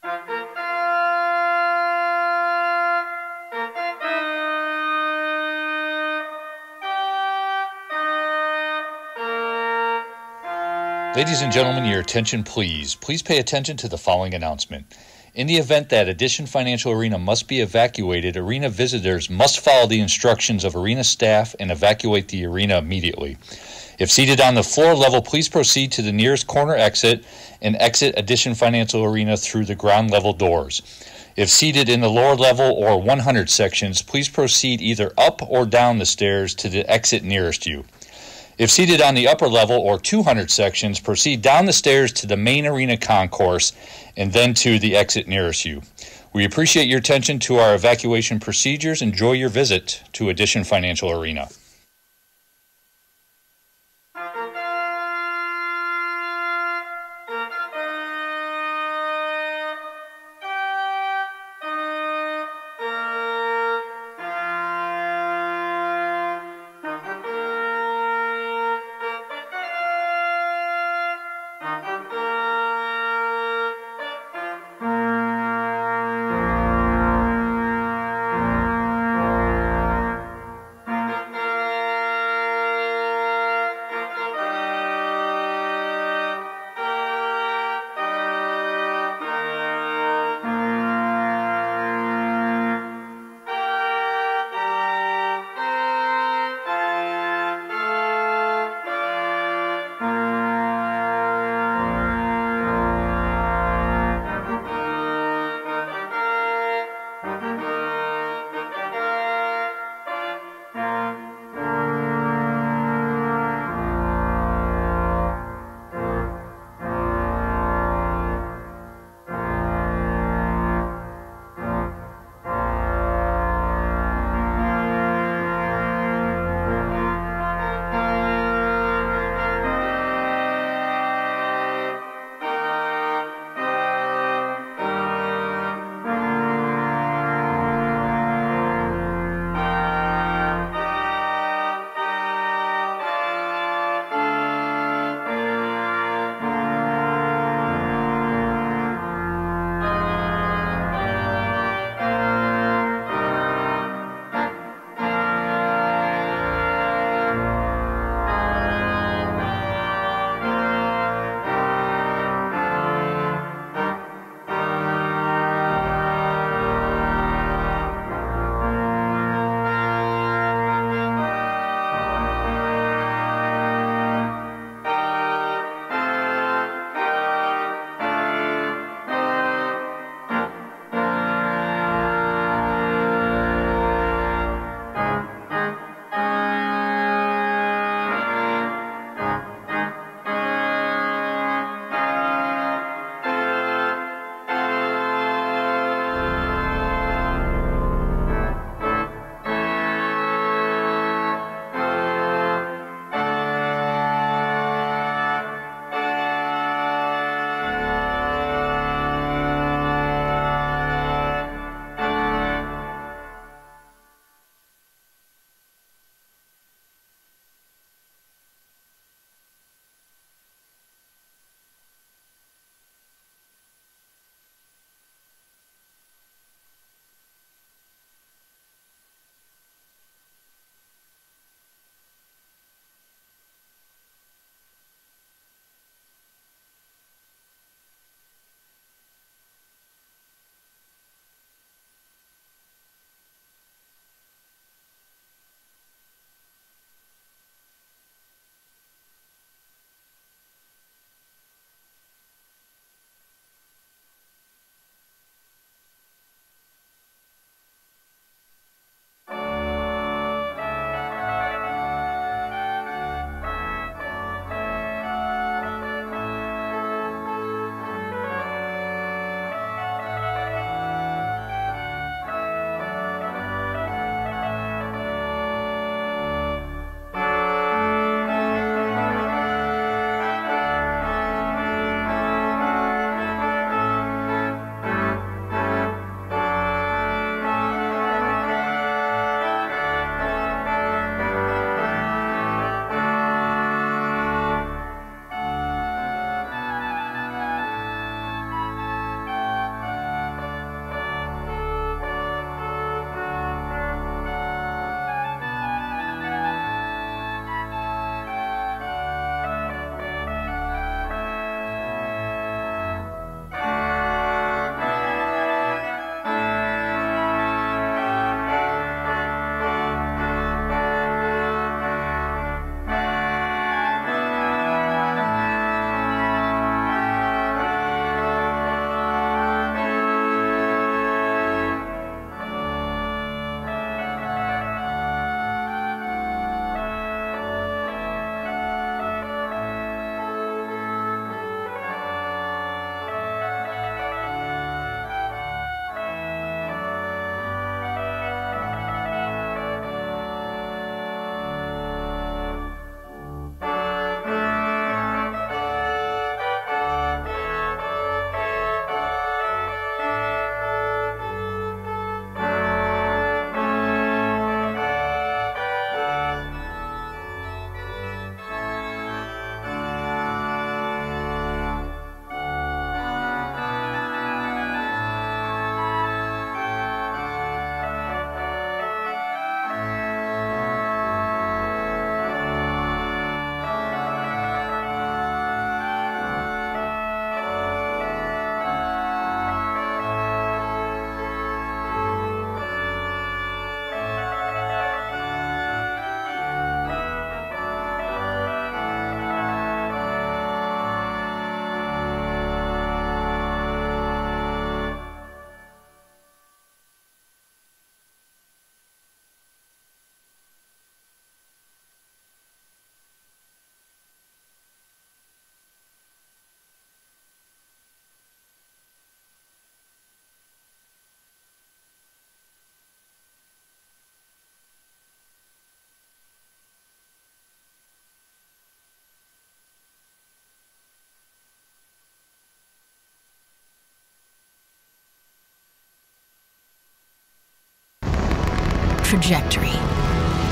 Ladies and gentlemen, your attention please. Please pay attention to the following announcement. In the event that Addition Financial Arena must be evacuated, arena visitors must follow the instructions of arena staff and evacuate the arena immediately. If seated on the floor level, please proceed to the nearest corner exit and exit Addition Financial Arena through the ground level doors. If seated in the lower level or 100 sections, please proceed either up or down the stairs to the exit nearest you. If seated on the upper level or 200 sections, proceed down the stairs to the main arena concourse and then to the exit nearest you. We appreciate your attention to our evacuation procedures. Enjoy your visit to Addition Financial Arena. trajectory.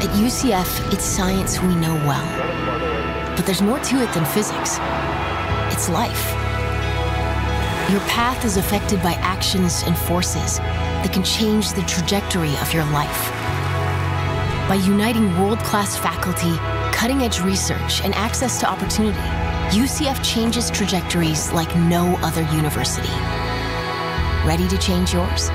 At UCF, it's science we know well. But there's more to it than physics. It's life. Your path is affected by actions and forces that can change the trajectory of your life. By uniting world-class faculty, cutting-edge research, and access to opportunity, UCF changes trajectories like no other university. Ready to change yours?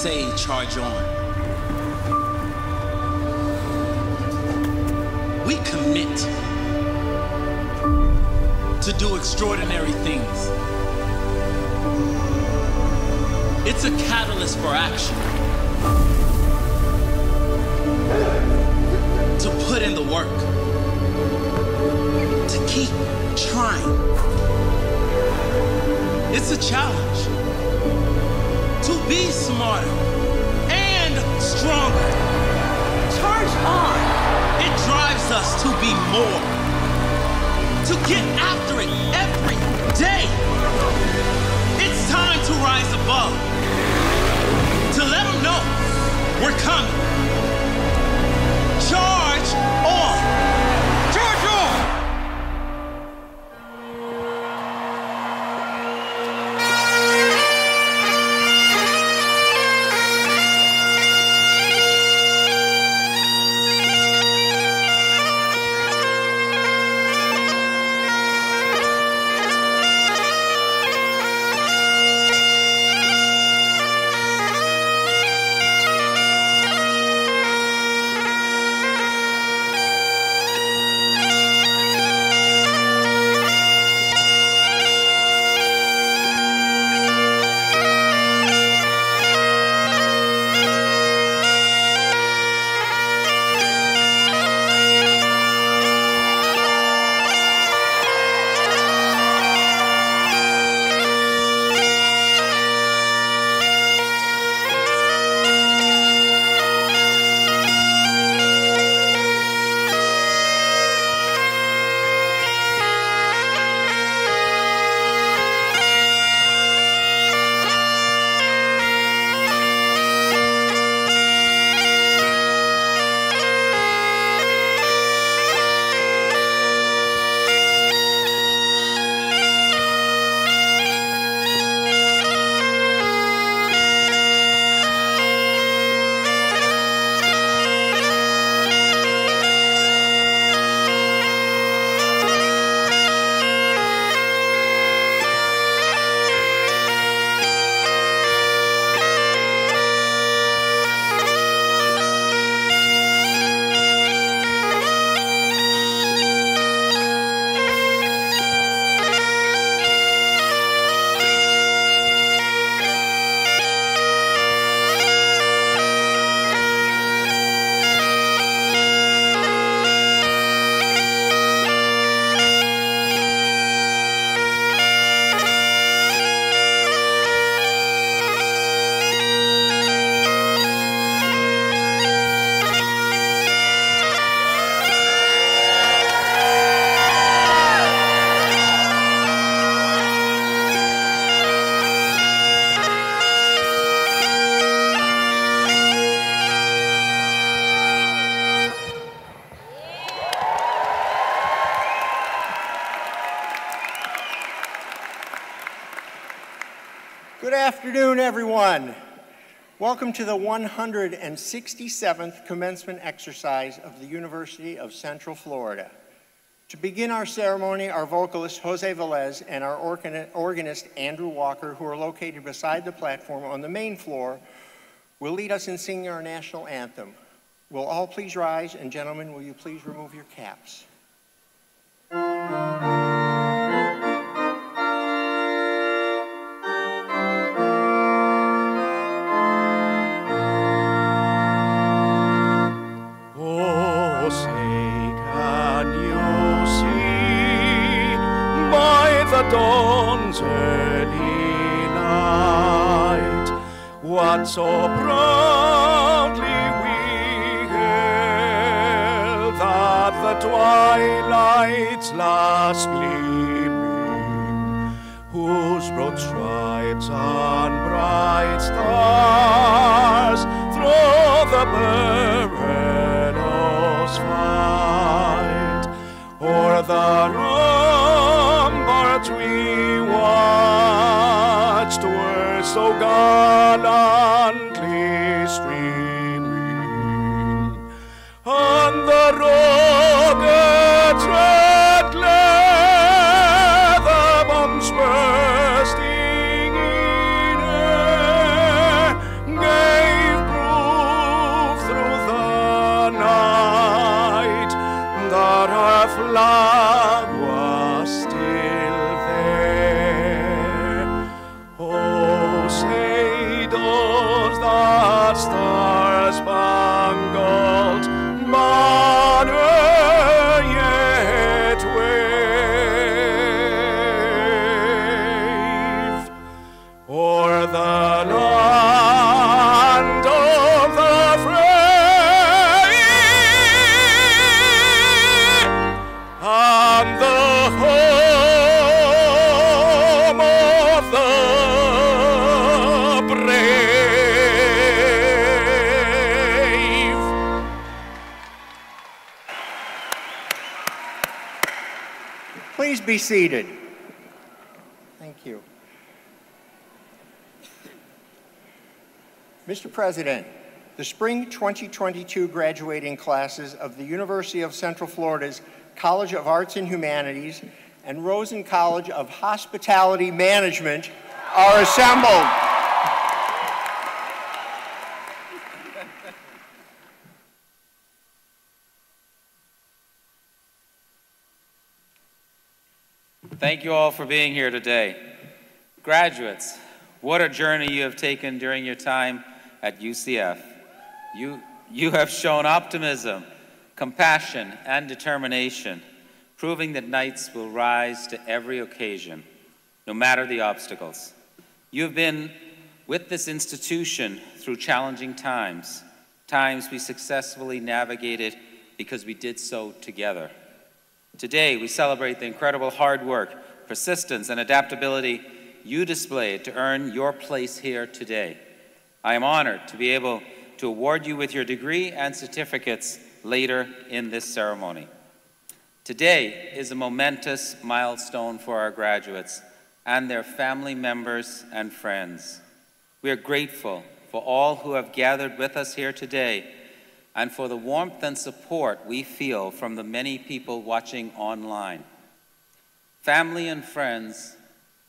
say charge on. We commit to do extraordinary things. It's a catalyst for action. To put in the work. To keep trying. It's a challenge. To be smarter and stronger. Charge on. It drives us to be more. To get after it every day. It's time to rise above. To let them know we're coming. Charge on. Charge on. Good afternoon, everyone. Welcome to the 167th commencement exercise of the University of Central Florida. To begin our ceremony, our vocalist Jose Velez and our organist Andrew Walker, who are located beside the platform on the main floor, will lead us in singing our national anthem. Will all please rise, and gentlemen, will you please remove your caps? Dawn's early light, what so proudly we hailed at the twilight's last gleaming, whose broad stripes and bright stars through the perilous fight o'er the ramparts we watched were so gallantly streaming, and the rockets red glare, the bombs bursting in air, that star-spangled banner yet wave o'er the land of the free and the home of the brave. Please be seated. Thank you. Mr. President, the Spring 2022 graduating classes of the University of Central Florida's College of Arts and Humanities and Rosen College of Hospitality Management are assembled. Thank you all for being here today. Graduates, what a journey you have taken during your time at UCF. You have shown optimism, compassion, and determination, proving that knights will rise to every occasion, no matter the obstacles. You have been with this institution through challenging times, times we successfully navigated because we did so together. Today, we celebrate the incredible hard work, persistence, and adaptability you displayed to earn your place here today. I am honored to be able to award you with your degree and certificates later in this ceremony. Today is a momentous milestone for our graduates and their family members and friends. We are grateful for all who have gathered with us here today and for the warmth and support we feel from the many people watching online. Family and friends,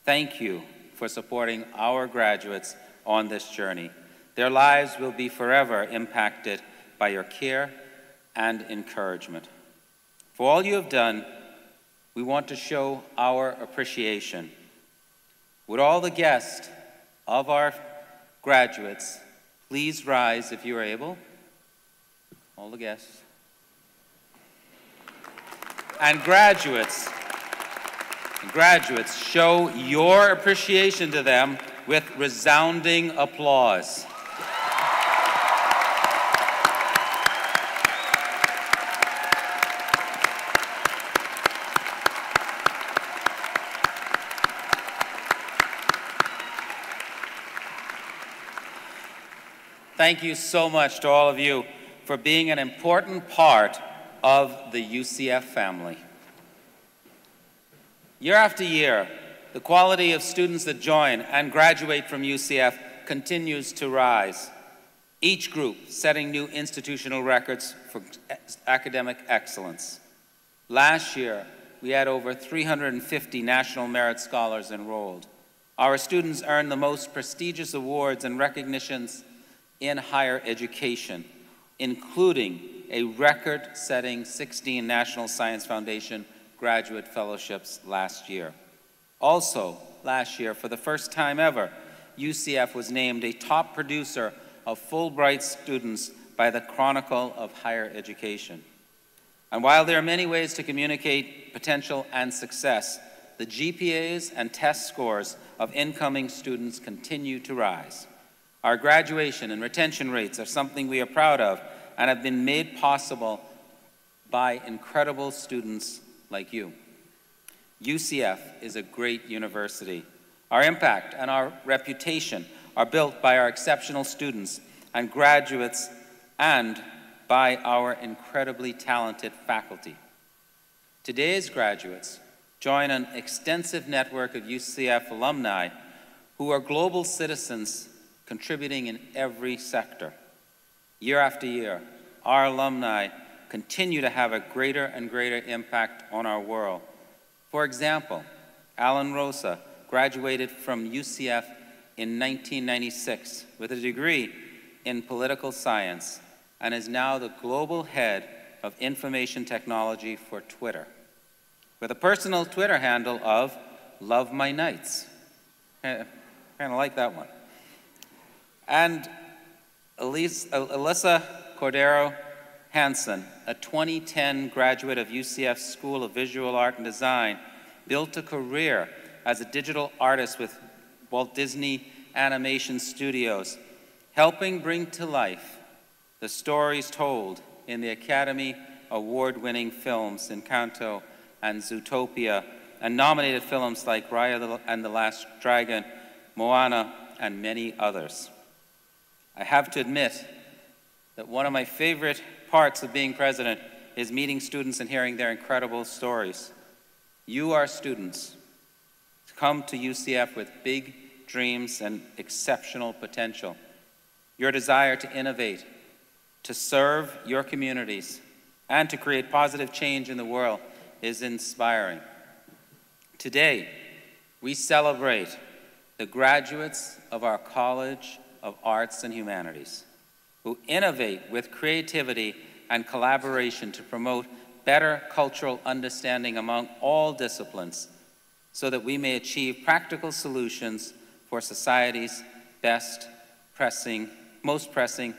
thank you for supporting our graduates on this journey. Their lives will be forever impacted by your care and encouragement. For all you have done, we want to show our appreciation. Would all the guests of our graduates please rise if you are able? All the guests. And graduates, show your appreciation to them with resounding applause. Thank you so much to all of you for being an important part of the UCF family. Year after year, the quality of students that join and graduate from UCF continues to rise, each group setting new institutional records for academic excellence. Last year, we had over 350 National Merit Scholars enrolled. Our students earned the most prestigious awards and recognitions in higher education, including a record-setting 16 National Science Foundation graduate fellowships last year. Also, last year, for the first time ever, UCF was named a top producer of Fulbright students by the Chronicle of Higher Education. And while there are many ways to communicate potential and success, the GPAs and test scores of incoming students continue to rise. Our graduation and retention rates are something we are proud of and have been made possible by incredible students like you. UCF is a great university. Our impact and our reputation are built by our exceptional students and graduates and by our incredibly talented faculty. Today's graduates join an extensive network of UCF alumni who are global citizens contributing in every sector. Year after year, our alumni continue to have a greater and greater impact on our world. For example, Alan Rosa graduated from UCF in 1996 with a degree in political science and is now the global head of information technology for Twitter, with a personal Twitter handle of Love My Knights. Kind of like that one. And Alyssa Cordero Hansen, a 2010 graduate of UCF School of Visual Art and Design, built a career as a digital artist with Walt Disney Animation Studios, helping bring to life the stories told in the Academy Award-winning films Encanto and Zootopia, and nominated films like Raya and the Last Dragon, Moana, and many others. I have to admit that one of my favorite parts of being president is meeting students and hearing their incredible stories. You are students. Come to UCF with big dreams and exceptional potential. Your desire to innovate, to serve your communities, and to create positive change in the world is inspiring. Today, we celebrate the graduates of our College of Arts and Humanities, who innovate with creativity and collaboration to promote better cultural understanding among all disciplines, so that we may achieve practical solutions for society's most pressing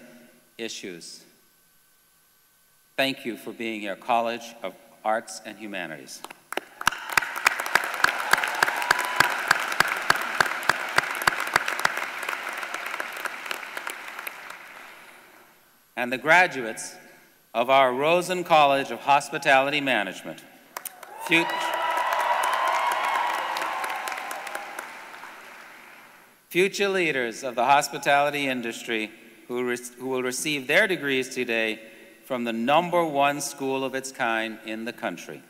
issues. Thank you for being here, College of Arts and Humanities. And the graduates of our Rosen College of Hospitality Management. Future leaders of the hospitality industry who will receive their degrees today from the #1 school of its kind in the country.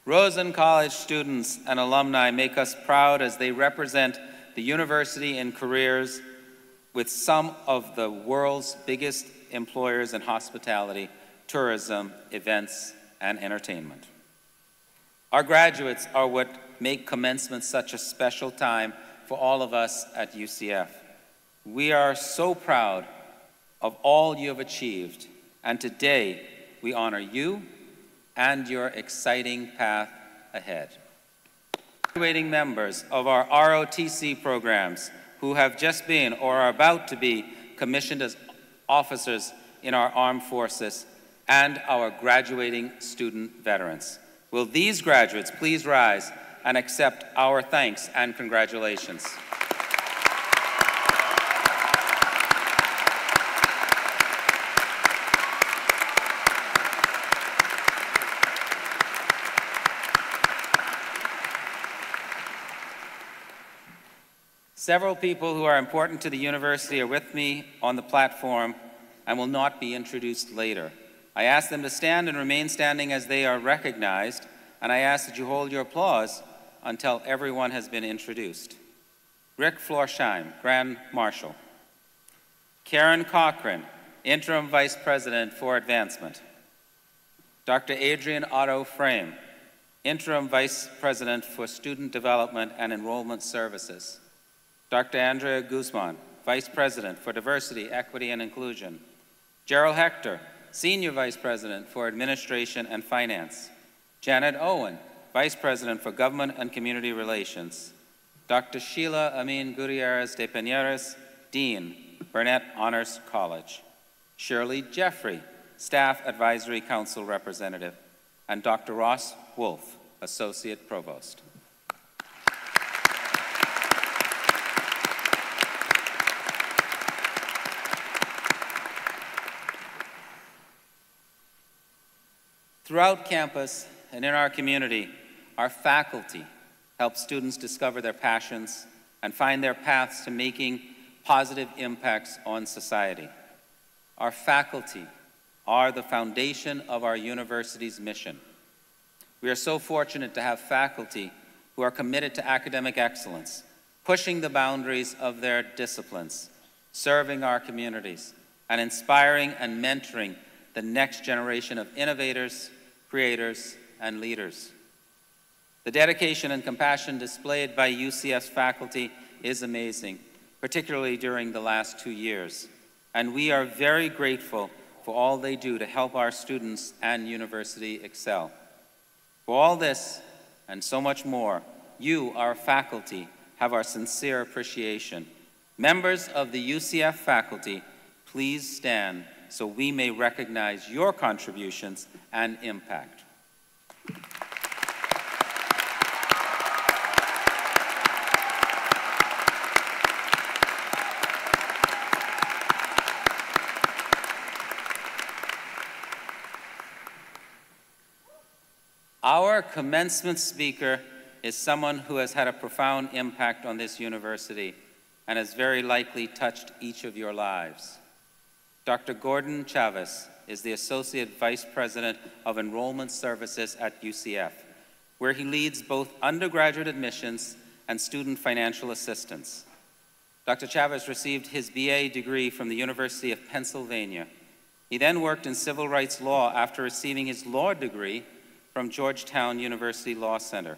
Rosen College students and alumni make us proud as they represent the university in careers with some of the world's biggest employers in hospitality, tourism, events, and entertainment. Our graduates are what make commencement such a special time for all of us at UCF. We are so proud of all you have achieved, and today we honor you and your exciting path ahead. Graduating members of our ROTC programs who have just been or are about to be commissioned as officers in our armed forces, and our graduating student veterans. Will these graduates please rise and accept our thanks and congratulations. Several people who are important to the university are with me on the platform and will not be introduced later. I ask them to stand and remain standing as they are recognized, and I ask that you hold your applause until everyone has been introduced. Rick Florsheim, Grand Marshal. Karen Cochran, Interim Vice President for Advancement. Dr. Adrian Otto Frame, Interim Vice President for Student Development and Enrollment Services. Dr. Andrea Guzman, Vice President for Diversity, Equity, and Inclusion. Gerald Hector, Senior Vice President for Administration and Finance. Janet Owen, Vice President for Government and Community Relations. Dr. Sheila Amin Gutierrez de Piñeras, Dean, Burnett Honors College. Shirley Jeffrey, Staff Advisory Council Representative. And Dr. Ross Wolf, Associate Provost. Throughout campus and in our community, our faculty help students discover their passions and find their paths to making positive impacts on society. Our faculty are the foundation of our university's mission. We are so fortunate to have faculty who are committed to academic excellence, pushing the boundaries of their disciplines, serving our communities, and inspiring and mentoring the next generation of innovators, creators, and leaders. The dedication and compassion displayed by UCF's faculty is amazing, particularly during the last 2 years. And we are very grateful for all they do to help our students and university excel. For all this and so much more, you, our faculty, have our sincere appreciation. Members of the UCF faculty, please stand so we may recognize your contributions and impact. Our commencement speaker is someone who has had a profound impact on this university and has very likely touched each of your lives. Dr. Gordon Chavez is the Associate Vice President of Enrollment Services at UCF, where he leads both undergraduate admissions and student financial assistance. Dr. Chavez received his BA degree from the University of Pennsylvania. He then worked in civil rights law after receiving his law degree from Georgetown University Law Center.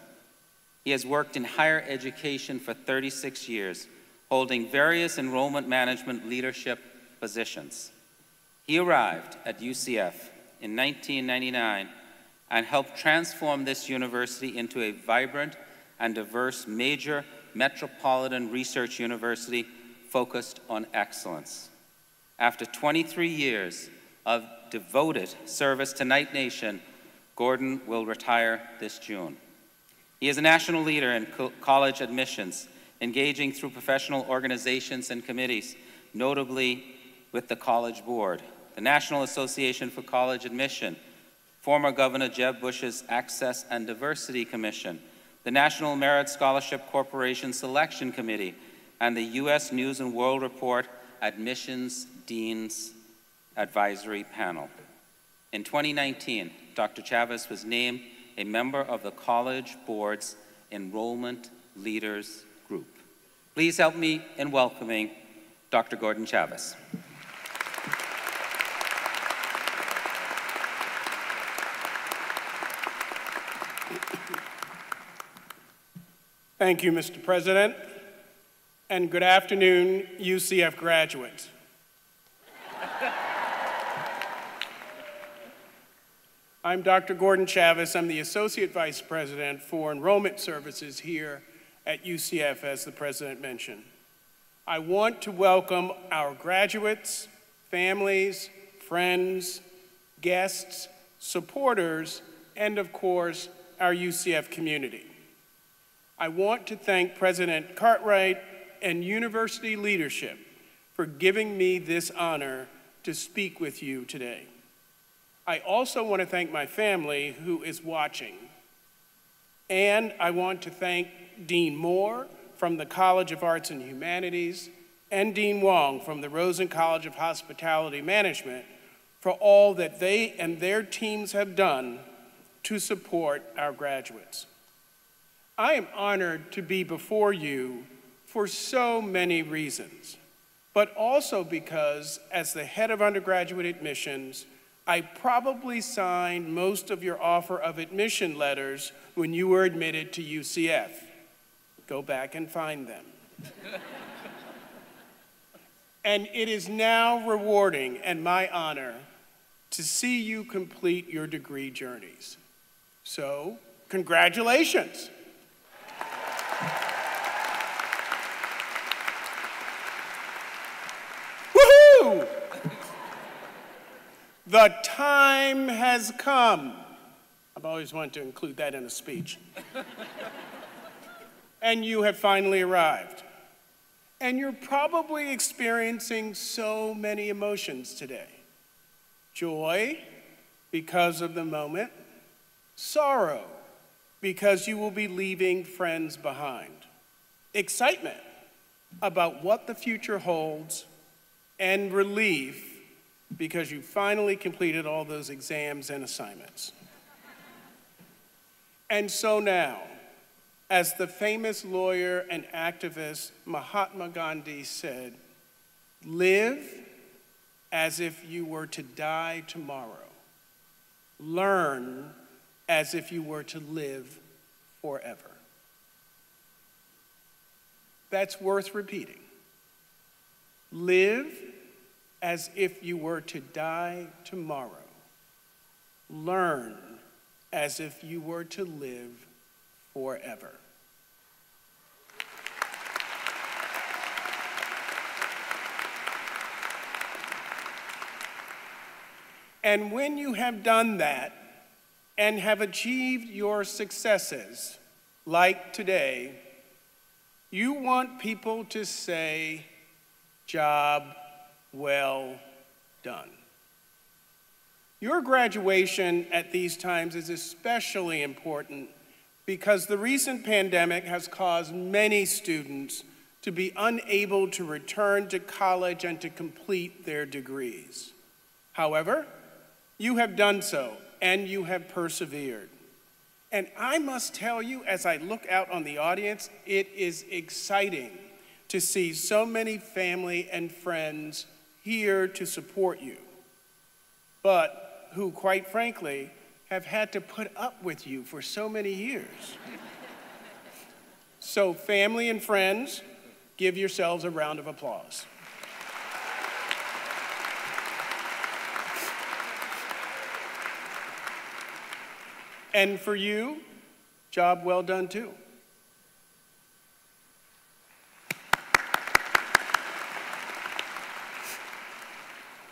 He has worked in higher education for 36 years, holding various enrollment management leadership positions. He arrived at UCF in 1999 and helped transform this university into a vibrant and diverse major metropolitan research university focused on excellence. After 23 years of devoted service to Knight Nation, Gordon will retire this June. He is a national leader in college admissions, engaging through professional organizations and committees, notably with the College Board, the National Association for College Admission, former Governor Jeb Bush's Access and Diversity Commission, the National Merit Scholarship Corporation Selection Committee, and the U.S. News and World Report Admissions Deans Advisory Panel. In 2019, Dr. Chavez was named a member of the College Board's Enrollment Leaders Group. Please help me in welcoming Dr. Gordon Chavez. Thank you, Mr. President, and good afternoon, UCF graduates. I'm Dr. Gordon Chavez. I'm the Associate Vice President for Enrollment Services here at UCF, as the President mentioned. I want to welcome our graduates, families, friends, guests, supporters, and of course, our UCF community. I want to thank President Cartwright and university leadership for giving me this honor to speak with you today. I also want to thank my family who is watching. And I want to thank Dean Moore from the College of Arts and Humanities and Dean Wong from the Rosen College of Hospitality Management for all that they and their teams have done to support our graduates. I am honored to be before you for so many reasons, but also because as the head of undergraduate admissions, I probably signed most of your offer of admission letters when you were admitted to UCF. Go back and find them. And it is now rewarding and my honor to see you complete your degree journeys. So, congratulations. Woohoo! The time has come. I've always wanted to include that in a speech. And you have finally arrived. And you're probably experiencing so many emotions today. Joy, because of the moment. Sorrow, because you will be leaving friends behind. Excitement about what the future holds. And relief, because you finally completed all those exams and assignments. And so now, as the famous lawyer and activist Mahatma Gandhi said, live as if you were to die tomorrow. Learn as if you were to live forever. That's worth repeating. Live as if you were to die tomorrow. Learn as if you were to live forever. And when you have done that and have achieved your successes, like today, you want people to say, "Job well done." Your graduation at these times is especially important because the recent pandemic has caused many students to be unable to return to college and to complete their degrees. However, you have done so and you have persevered. And I must tell you, as I look out on the audience, it is exciting to see so many family and friends here to support you, but who, quite frankly, have had to put up with you for so many years. So family and friends, give yourselves a round of applause. And for you, job well done too.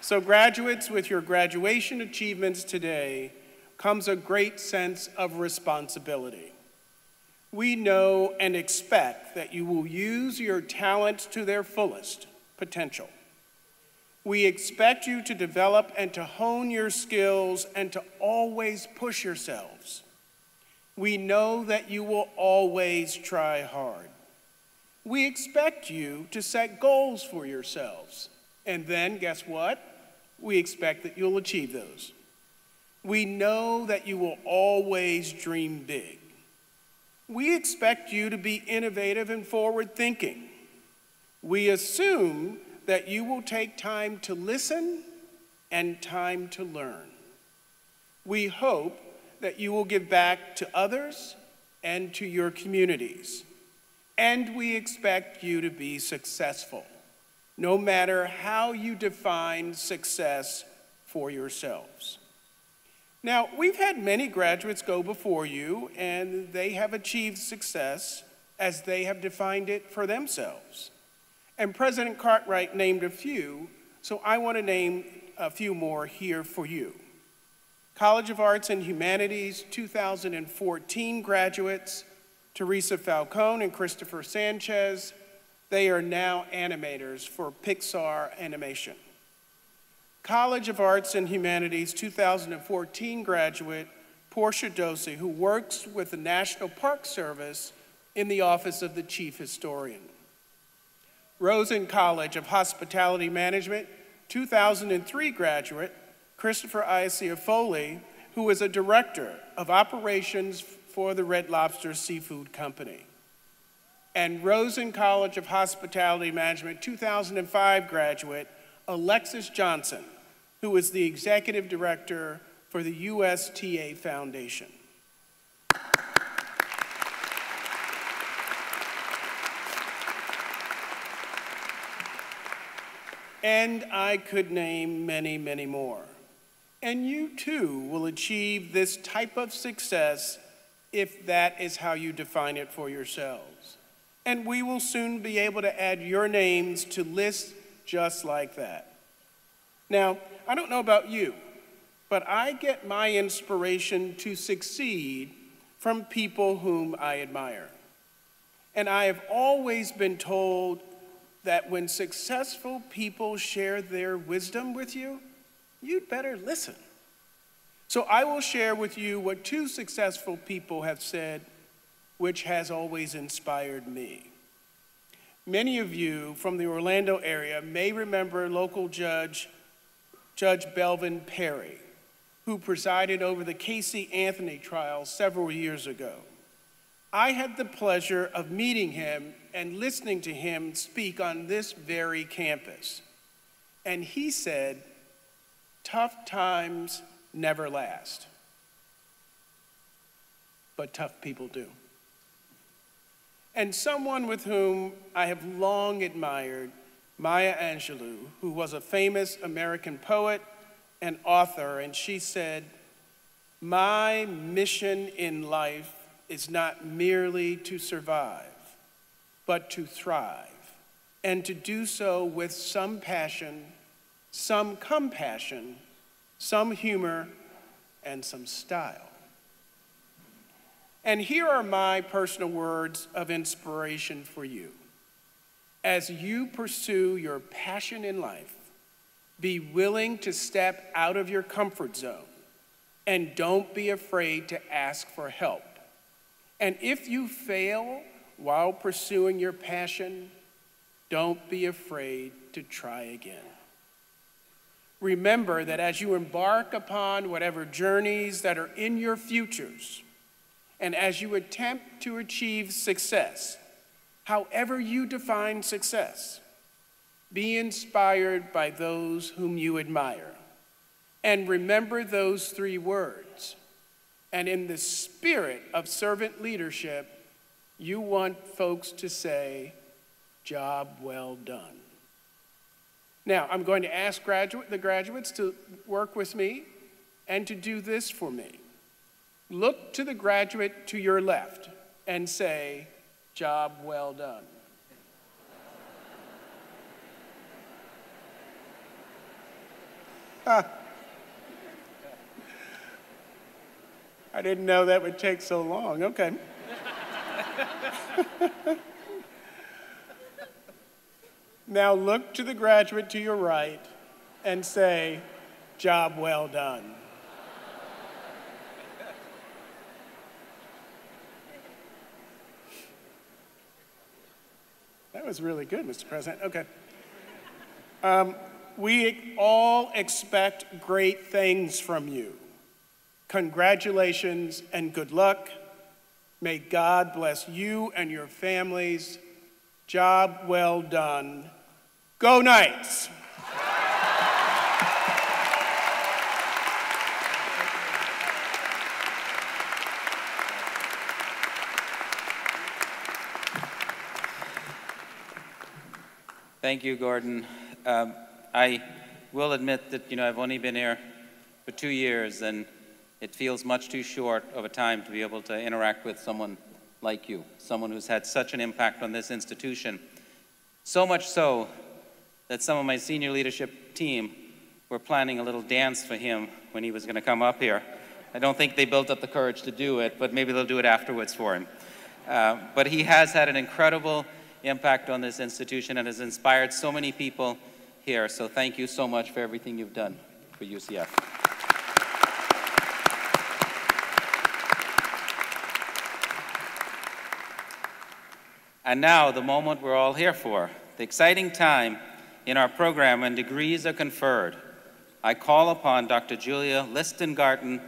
So graduates, with your graduation achievements today comes a great sense of responsibility. We know and expect that you will use your talents to their fullest potential. We expect you to develop and to hone your skills and to always push yourselves. We know that you will always try hard. We expect you to set goals for yourselves. And then, guess what? We expect that you'll achieve those. We know that you will always dream big. We expect you to be innovative and forward-thinking. We assume that you will take time to listen and time to learn. We hope that you will give back to others and to your communities. And we expect you to be successful, no matter how you define success for yourselves. Now, we've had many graduates go before you, and they have achieved success as they have defined it for themselves. And President Cartwright named a few, so I want to name a few more here for you. College of Arts and Humanities 2014 graduates, Teresa Falcone and Christopher Sanchez. They are now animators for Pixar Animation. College of Arts and Humanities 2014 graduate, Portia Dosey, who works with the National Park Service in the Office of the Chief Historian. Rosen College of Hospitality Management 2003 graduate, Christopher Iacea-Foley, who is a director of operations for the Red Lobster Seafood Company. And Rosen College of Hospitality Management 2005 graduate, Alexis Johnson, who is the executive director for the USTA Foundation. And I could name many, many more. And you too will achieve this type of success if that is how you define it for yourselves. And we will soon be able to add your names to lists just like that. Now, I don't know about you, but I get my inspiration to succeed from people whom I admire. And I have always been told that when successful people share their wisdom with you, you'd better listen. So I will share with you what two successful people have said, which has always inspired me. Many of you from the Orlando area may remember local Judge Belvin Perry, who presided over the Casey Anthony trial several years ago. I had the pleasure of meeting him and listening to him speak on this very campus. And he said, "Tough times never last, but tough people do." And someone with whom I have long admired, Maya Angelou, who was a famous American poet and author, and she said, "My mission in life is not merely to survive, but to thrive, and to do so with some passion, some compassion, some humor, and some style. And here are my personal words of inspiration for you. As you pursue your passion in life, be willing to step out of your comfort zone and don't be afraid to ask for help. And if you fail while pursuing your passion, don't be afraid to try again. Remember that as you embark upon whatever journeys that are in your futures, and as you attempt to achieve success, however you define success, be inspired by those whom you admire. And remember those 3 words. And in the spirit of servant leadership, you want folks to say, "Job well done." Now, I'm going to ask the graduates to work with me and to do this for me. Look to the graduate to your left and say, "Job well done." I didn't know that would take so long. Okay. Now look to the graduate to your right and say, "Job well done." That was really good, Mr. President. Okay. We all expect great things from you. Congratulations and good luck. May God bless you and your families. Job well done. Go Knights! Thank you, Gordon. I will admit that, I've only been here for 2 years, and it feels much too short of a time to be able to interact with someone like you, someone who's had such an impact on this institution. So much so that some of my senior leadership team were planning a little dance for him when he was going to come up here. I don't think they built up the courage to do it, but maybe they'll do it afterwards for him. But he has had an incredible impact on this institution and has inspired so many people here. So thank you so much for everything you've done for UCF. And now, the moment we're all here for, the exciting time in our program when degrees are conferred. I call upon Dr. Julia Listengarten,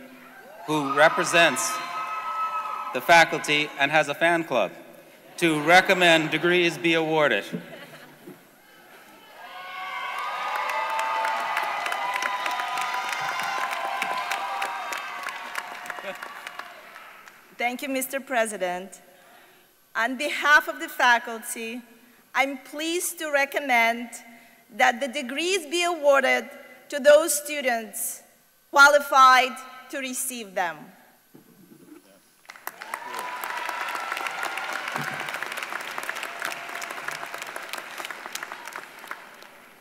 who represents the faculty and has a fan club, to recommend degrees be awarded. Thank you, Mr. President. On behalf of the faculty, I'm pleased to recommend that the degrees be awarded to those students qualified to receive them.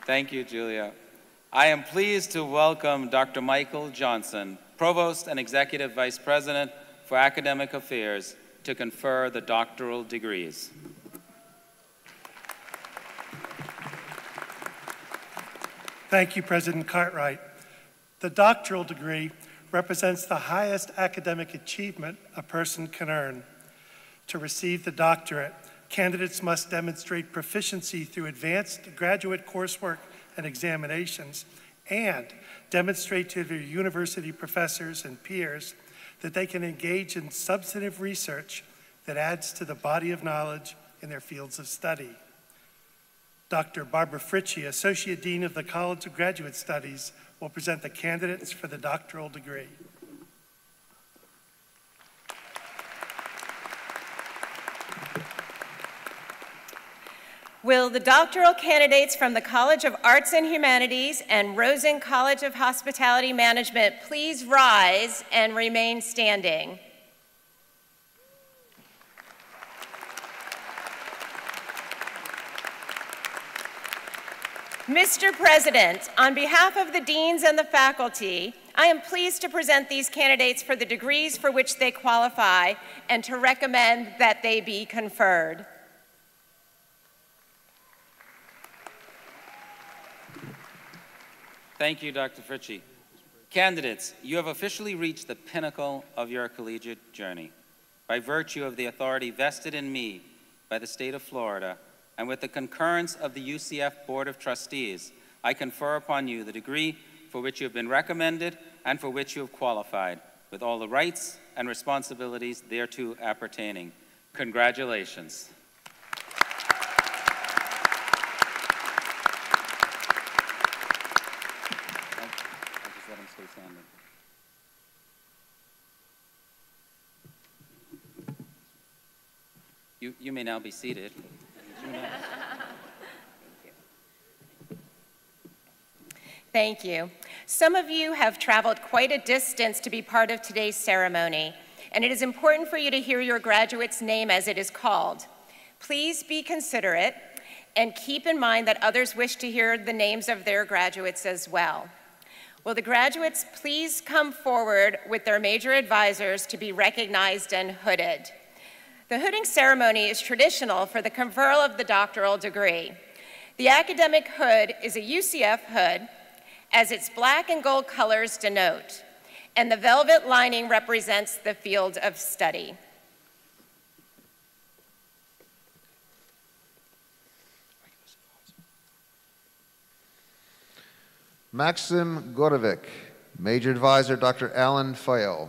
Thank you, Julia. I am pleased to welcome Dr. Michael Johnson, Provost and Executive Vice President for Academic Affairs, to confer the doctoral degrees. Thank you, President Cartwright. The doctoral degree represents the highest academic achievement a person can earn. To receive the doctorate, candidates must demonstrate proficiency through advanced graduate coursework and examinations, and demonstrate to their university professors and peers that they can engage in substantive research that adds to the body of knowledge in their fields of study. Dr. Barbara Fritchie, Associate Dean of the College of Graduate Studies, will present the candidates for the doctoral degree. Will the doctoral candidates from the College of Arts and Humanities and Rosen College of Hospitality Management please rise and remain standing? Mr. President, on behalf of the deans and the faculty, I am pleased to present these candidates for the degrees for which they qualify and to recommend that they be conferred. Thank you, Dr. Fritchie. Candidates, you have officially reached the pinnacle of your collegiate journey. By virtue of the authority vested in me by the state of Florida, and with the concurrence of the UCF Board of Trustees, I confer upon you the degree for which you have been recommended and for which you have qualified, with all the rights and responsibilities thereto appertaining. Congratulations. I'll just let him stay standing. You may now be seated. Thank you. Some of you have traveled quite a distance to be part of today's ceremony, and it is important for you to hear your graduate's name as it is called. Please be considerate and keep in mind that others wish to hear the names of their graduates as well. Will the graduates please come forward with their major advisors to be recognized and hooded? The hooding ceremony is traditional for the conferral of the doctoral degree. The academic hood is a UCF hood, as its black and gold colors denote, and the velvet lining represents the field of study. Maxim Gorovic, Major Advisor Dr. Alan Fayel.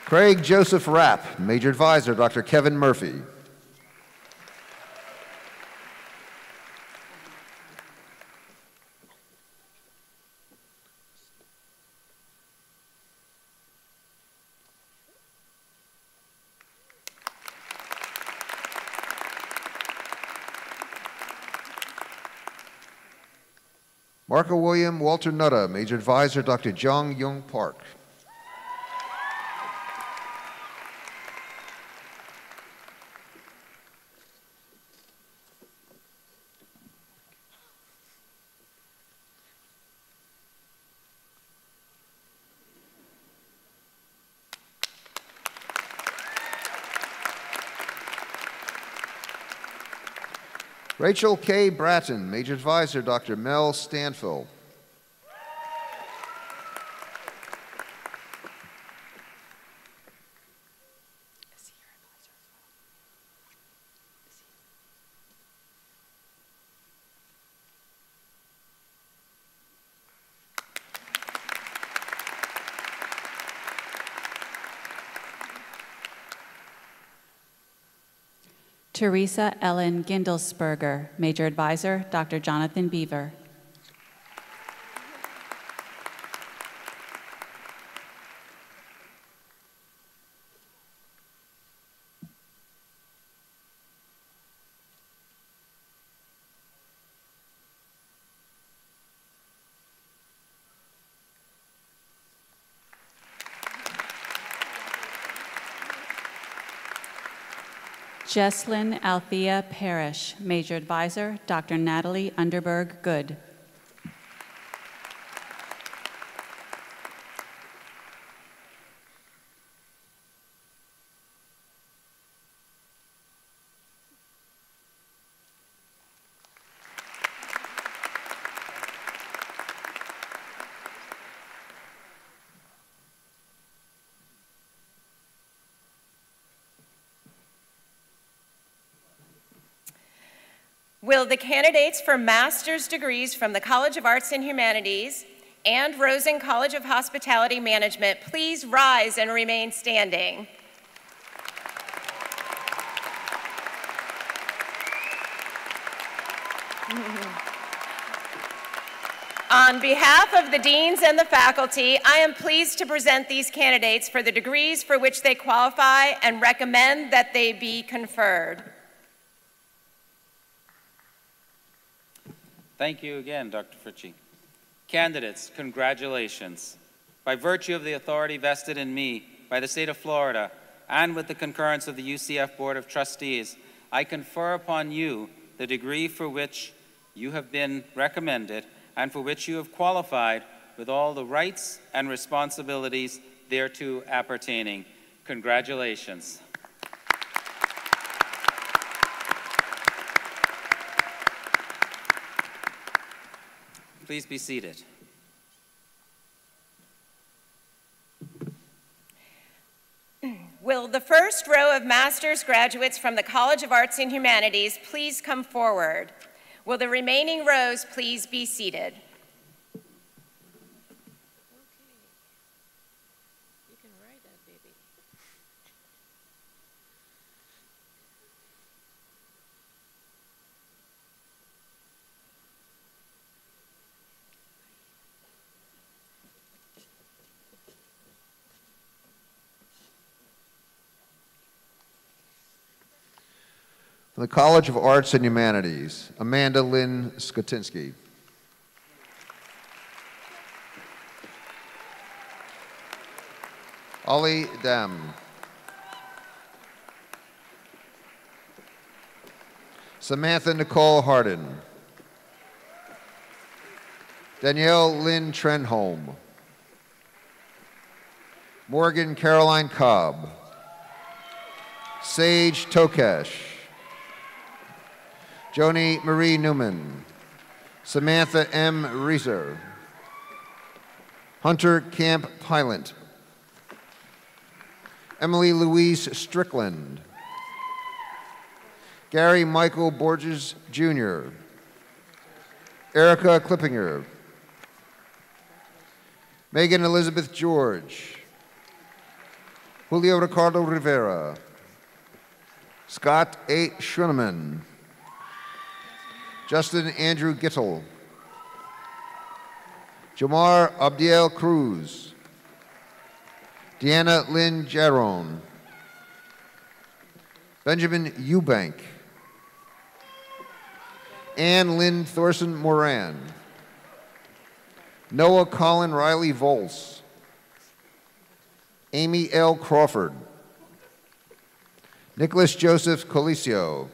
Craig Joseph Rapp, Major Advisor Dr. Kevin Murphy. Marco William Walter Nutta, Major Advisor Dr. Jong Young Park. Rachel K. Bratton, Major Advisor Dr. Mel Stanfill. Teresa Ellen Gindelsberger, Major Advisor, Dr. Jonathan Beaver. Jesslyn Althea Parrish, Major Advisor, Dr. Natalie Underberg Good. Will the candidates for master's degrees from the College of Arts and Humanities and Rosen College of Hospitality Management please rise and remain standing? On behalf of the deans and the faculty, I am pleased to present these candidates for the degrees for which they qualify and recommend that they be conferred. Thank you again, Dr. Fritchie. Candidates, congratulations. By virtue of the authority vested in me by the state of Florida and with the concurrence of the UCF Board of Trustees, I confer upon you the degree for which you have been recommended and for which you have qualified with all the rights and responsibilities thereto appertaining. Congratulations. Please be seated. Will the first row of master's graduates from the College of Arts and Humanities please come forward? Will the remaining rows please be seated? From the College of Arts and Humanities, Amanda Lynn Skotinsky. Ollie Dam. Samantha Nicole Hardin. Danielle Lynn Trenholm. Morgan Caroline Cobb. Sage Tokesh. Joni Marie Newman. Samantha M. Reeser. Hunter Camp Pilot. Emily Louise Strickland. Gary Michael Borges Jr. Erica Klippinger. Megan Elizabeth George. Julio Ricardo Rivera. Scott A. Schruneman. Justin Andrew Gittel. Jamar Abdiel Cruz. Deanna Lynn Jarone. Benjamin Eubank. Ann Lynn Thorson Moran. Noah Colin Riley Volz. Amy L. Crawford. Nicholas Joseph Colisio.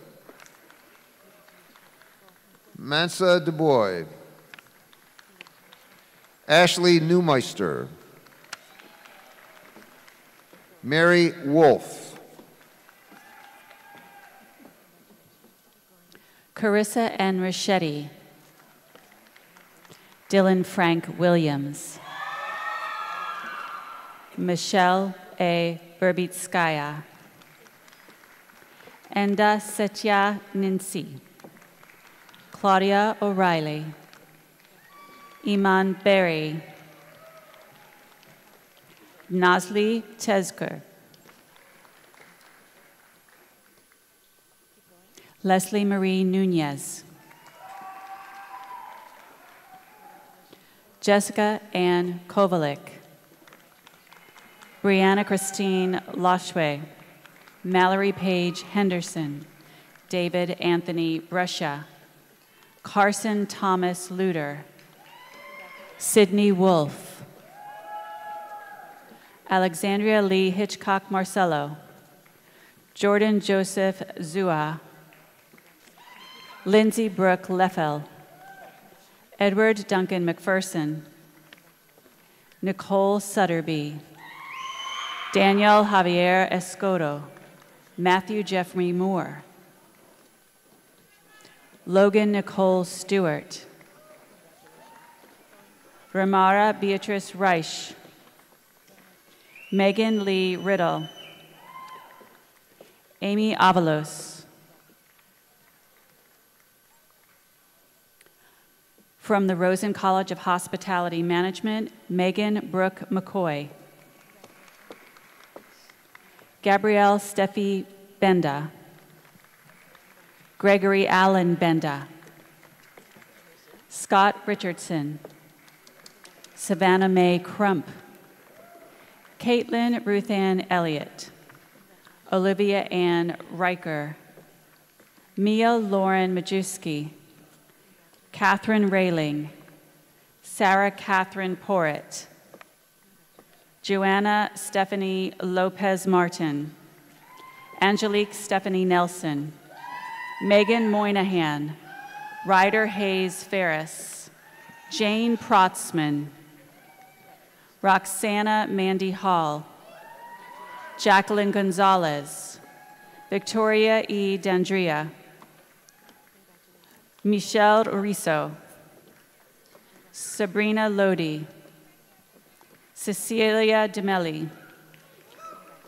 Mansa DuBois. Ashley Neumeister. Mary Wolf. Carissa N. Richetti. Dylan Frank Williams. Michelle A. Verbitskaya. Enda Setya Ninsi. Claudia O'Reilly. Iman Berry. Nazli Tezker. Leslie Marie Nunez. Jessica Ann Kovalik. Brianna Christine Loshwe. Mallory Page Henderson. David Anthony Brusha. Carson Thomas Luter. Sydney Wolf. Alexandria Lee Hitchcock Marcello. Jordan Joseph Zua. Lindsay Brooke Leffel. Edward Duncan McPherson. Nicole Sutterby. Daniel Javier Escoto. Matthew Jeffrey Moore. Logan Nicole Stewart. Ramara Beatrice Reich. Megan Lee Riddle. Amy Avalos. From the Rosen College of Hospitality Management, Megan Brooke McCoy. Gabrielle Steffi Benda. Gregory Allen Benda. Scott Richardson. Savannah Mae Crump. Caitlin Ruthann Elliott. Olivia Ann Riker. Mia Lauren Majewski. Catherine Railing, Sarah Catherine Porritt, Joanna Stephanie Lopez Martin, Angelique Stephanie Nelson, Megan Moynihan, Ryder Hayes Ferris, Jane Protzman, Roxana Mandy Hall, Jacqueline Gonzalez, Victoria E. Dandria, Michelle Riso, Sabrina Lodi, Cecilia Demelli,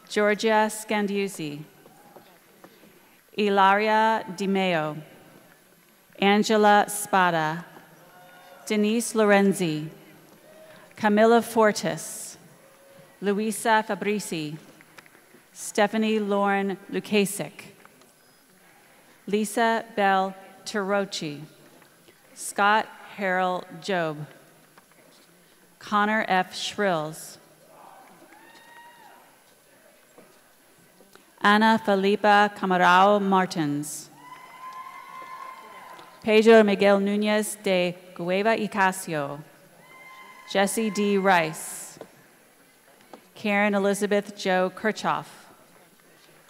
Georgia Scandiuzzi, Ilaria DiMeo, Angela Spada, Denise Lorenzi, Camilla Fortis, Luisa Fabrici, Stephanie Lauren Lukasik, Lisa Bell Tirochi, Scott Harold Job, Connor F. Shrills, Ana Felipa Camarao Martins, Pedro Miguel Nunez de Gueva y Casio, Jesse D. Rice, Karen Elizabeth Jo Kirchhoff,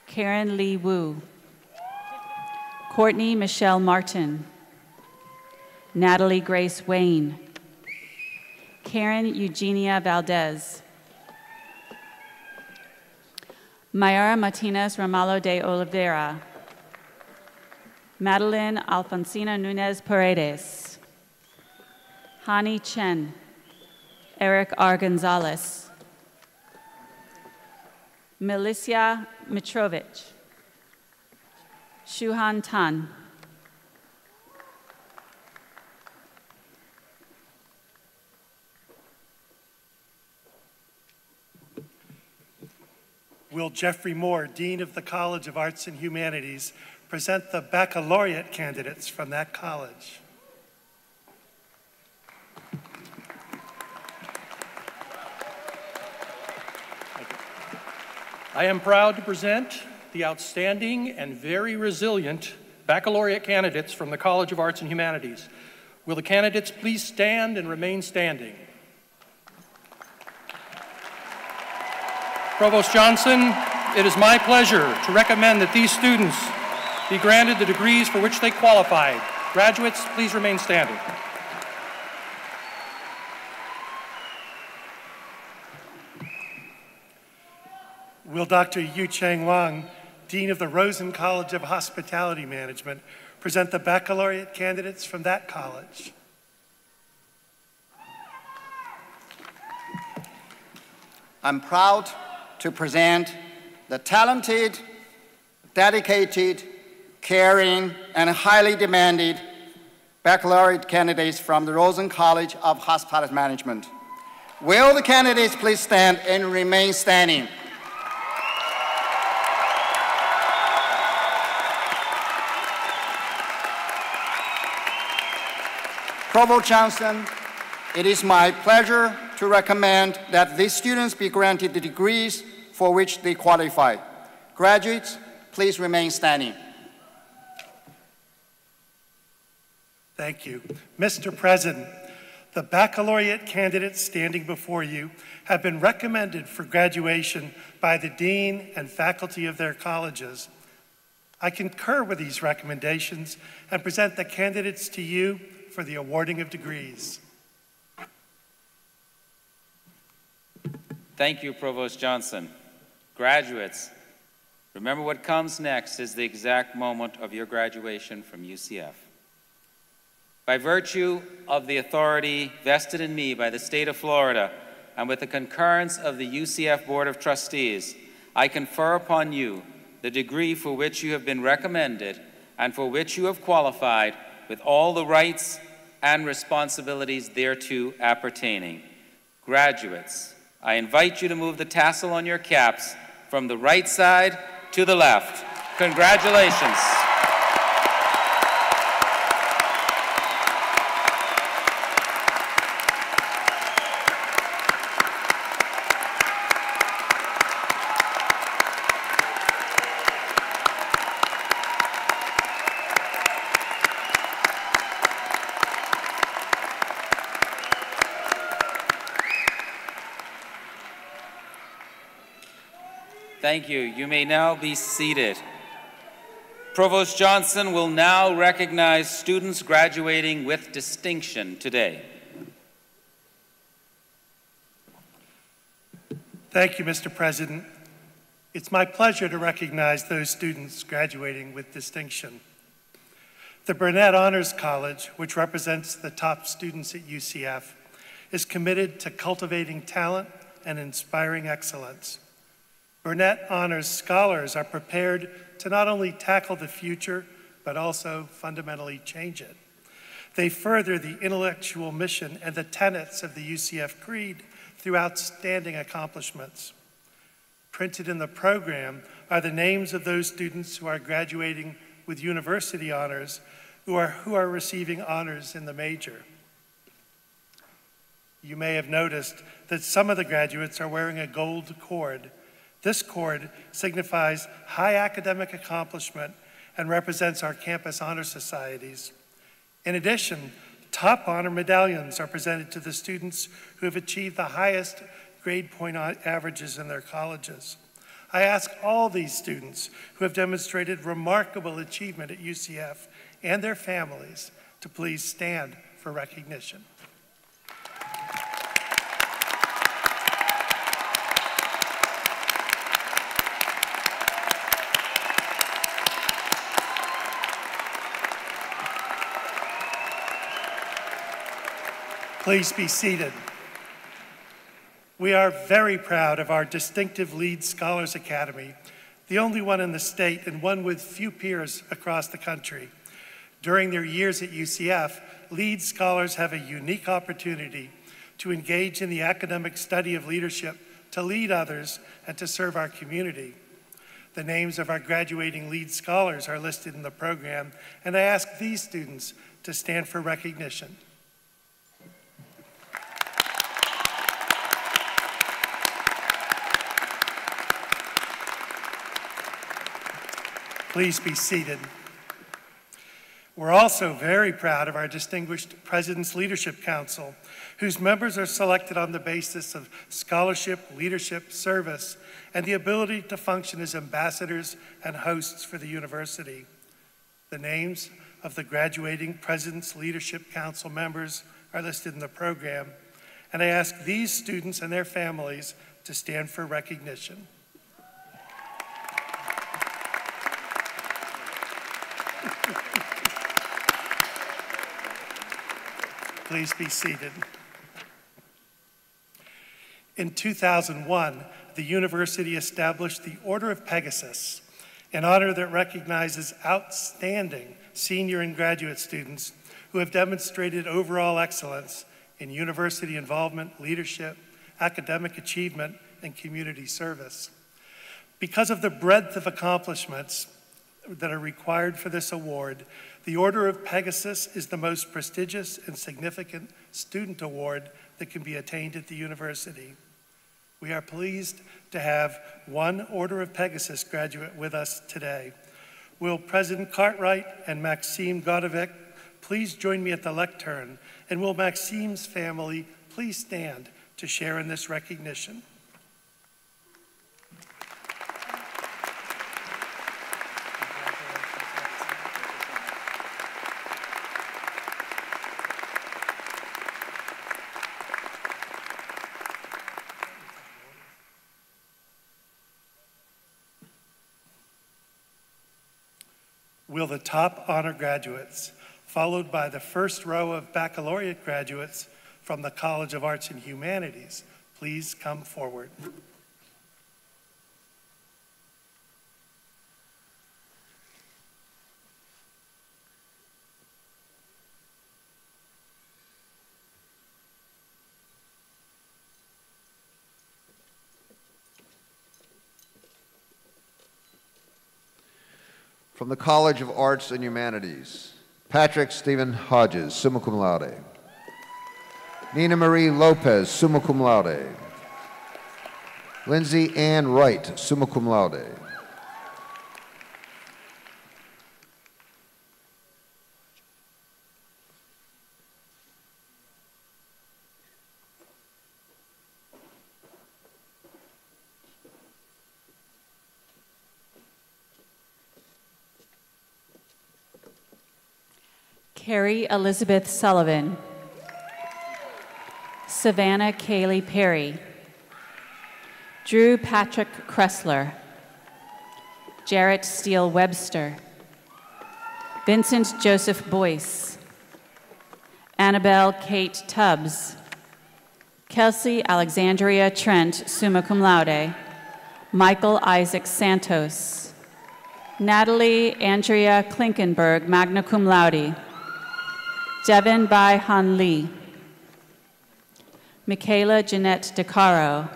Karen Lee Wu, Courtney Michelle Martin, Natalie Grace Wayne, Karen Eugenia Valdez, Mayara Martinez Ramallo de Oliveira, Madeline Alfonsina Nunez Paredes, Hani Chen, Eric R. Gonzalez, Milicia Mitrovic, Shuhan Tan, Will Jeffrey Moore, Dean of the College of Arts and Humanities, present the baccalaureate candidates from that college? I am proud to present the outstanding and very resilient baccalaureate candidates from the College of Arts and Humanities. Will the candidates please stand and remain standing? Provost Johnson, it is my pleasure to recommend that these students be granted the degrees for which they qualified. Graduates, please remain standing. Will Dr. Yu Cheng Wang, Dean of the Rosen College of Hospitality Management, present the baccalaureate candidates from that college? I'm proud to present the talented, dedicated, caring, and highly demanded baccalaureate candidates from the Rosen College of Hospitality Management. Will the candidates please stand and remain standing? Provost Johnson, it is my pleasure to recommend that these students be granted the degrees for which they qualify. Graduates, please remain standing. Thank you. Mr. President, the baccalaureate candidates standing before you have been recommended for graduation by the dean and faculty of their colleges. I concur with these recommendations and present the candidates to you for the awarding of degrees. Thank you, Provost Johnson. Graduates, remember what comes next is the exact moment of your graduation from UCF. By virtue of the authority vested in me by the state of Florida and with the concurrence of the UCF Board of Trustees, I confer upon you the degree for which you have been recommended and for which you have qualified with all the rights and responsibilities thereto appertaining. Graduates, I invite you to move the tassel on your caps from the right side to the left. Congratulations. Thank you. You may now be seated. Provost Johnson will now recognize students graduating with distinction today. Thank you, Mr. President. It's my pleasure to recognize those students graduating with distinction. The Burnett Honors College, which represents the top students at UCF, is committed to cultivating talent and inspiring excellence. Burnett Honors Scholars are prepared to not only tackle the future, but also fundamentally change it. They further the intellectual mission and the tenets of the UCF Creed through outstanding accomplishments. Printed in the program are the names of those students who are graduating with university honors, who are receiving honors in the major. You may have noticed that some of the graduates are wearing a gold cord. This cord signifies high academic accomplishment and represents our campus honor societies. In addition, top honor medallions are presented to the students who have achieved the highest grade point averages in their colleges. I ask all these students who have demonstrated remarkable achievement at UCF and their families to please stand for recognition. Please be seated. We are very proud of our distinctive Lead Scholars Academy, the only one in the state and one with few peers across the country. During their years at UCF, Lead Scholars have a unique opportunity to engage in the academic study of leadership, to lead others, and to serve our community. The names of our graduating Lead Scholars are listed in the program, and I ask these students to stand for recognition. Please be seated. We're also very proud of our distinguished President's Leadership Council, whose members are selected on the basis of scholarship, leadership, service, and the ability to function as ambassadors and hosts for the university. The names of the graduating President's Leadership Council members are listed in the program, and I ask these students and their families to stand for recognition. Please be seated. In 2001, the university established the Order of Pegasus, an honor that recognizes outstanding senior and graduate students who have demonstrated overall excellence in university involvement, leadership, academic achievement, and community service. Because of the breadth of accomplishments that are required for this award, the Order of Pegasus is the most prestigious and significant student award that can be attained at the university. We are pleased to have one Order of Pegasus graduate with us today. Will President Cartwright and Maxime Godovic please join me at the lectern, and will Maxime's family please stand to share in this recognition? Will the top honor graduates, followed by the first row of baccalaureate graduates from the College of Arts and Humanities, please come forward? From the College of Arts and Humanities, Patrick Stephen Hodges, summa cum laude. Nina Marie Lopez, summa cum laude. Lindsay Ann Wright, summa cum laude. Carrie Elizabeth Sullivan. Savannah Kaylee Perry. Drew Patrick Kressler. Jarrett Steele Webster. Vincent Joseph Boyce. Annabelle Kate Tubbs. Kelsey Alexandria Trent, summa cum laude. Michael Isaac Santos. Natalie Andrea Klinkenberg, magna cum laude. Devin Bai Han Lee. Michaela Jeanette DeCaro.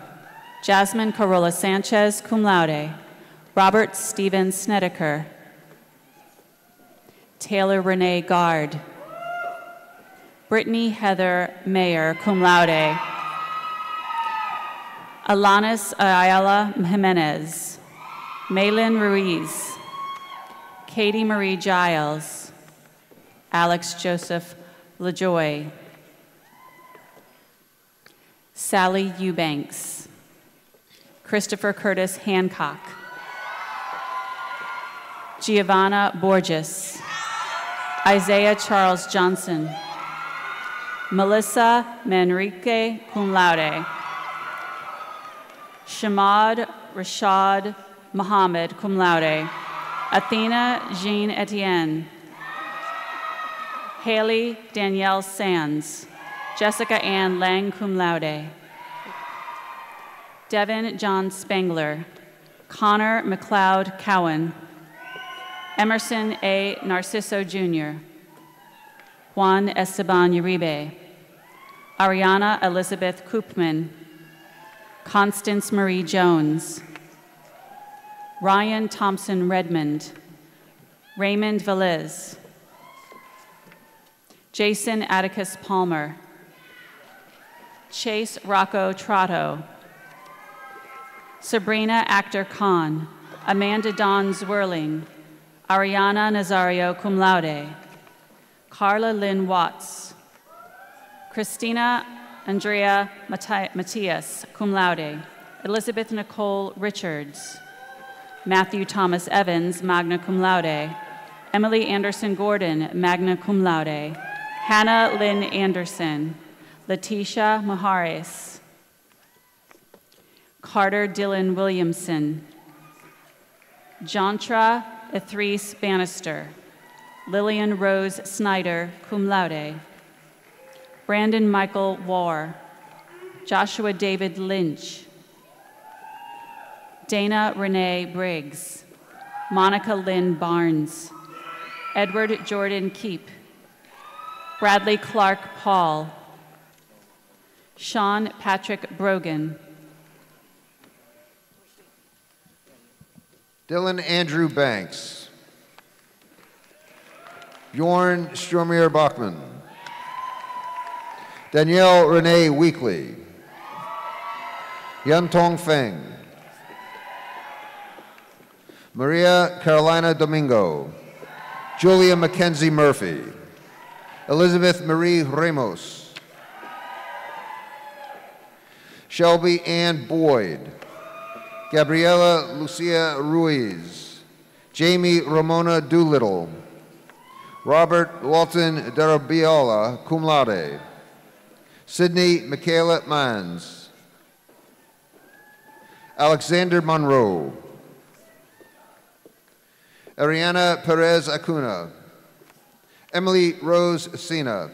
Jasmine Corolla Sanchez, cum laude. Robert Stephen Snedeker. Taylor Renee Gard. Brittany Heather Mayer, cum laude. Alanis Ayala Jimenez. Maylin Ruiz. Katie Marie Giles. Alex Joseph LaJoy. Sally Eubanks. Christopher Curtis Hancock. Giovanna Borges. Isaiah Charles Johnson. Melissa Manrique, cum laude. Shamad Rashad Mohammed, cum laude. Athena Jean Etienne. Haley Danielle Sands. Jessica Ann Lang, cum laude. Devin John Spangler. Connor McLeod Cowan. Emerson A. Narciso Jr. Juan Esteban Uribe. Ariana Elizabeth Koopman. Constance Marie Jones. Ryan Thompson Redmond. Raymond Velez. Jason Atticus Palmer. Chase Rocco Trotto. Sabrina Actor Khan. Amanda Dawn Zwirling. Ariana Nazario, cum laude. Carla Lynn Watts. Christina Andrea Matias, cum laude. Elizabeth Nicole Richards. Matthew Thomas Evans, magna cum laude. Emily Anderson Gordon, magna cum laude. Hannah Lynn Anderson. Letitia Mahares. Carter Dylan Williamson. Jantra Ethrise Bannister. Lillian Rose Snyder, cum laude. Brandon Michael Warr. Joshua David Lynch. Dana Renee Briggs. Monica Lynn Barnes. Edward Jordan Keep. Bradley Clark Paul. Sean Patrick Brogan. Dylan Andrew Banks. Bjorn Stromier Bachman. Danielle Renee Weekly. Yan Tong Feng. Maria Carolina Domingo. Julia Mackenzie Murphy. Elizabeth Marie Ramos. Shelby Ann Boyd. Gabriela Lucia Ruiz. Jamie Ramona Doolittle. Robert Walton Darabiola, cum laude. Sydney Michaela Mans. Alexander Monroe. Ariana Perez Acuna. Emily Rose Sina.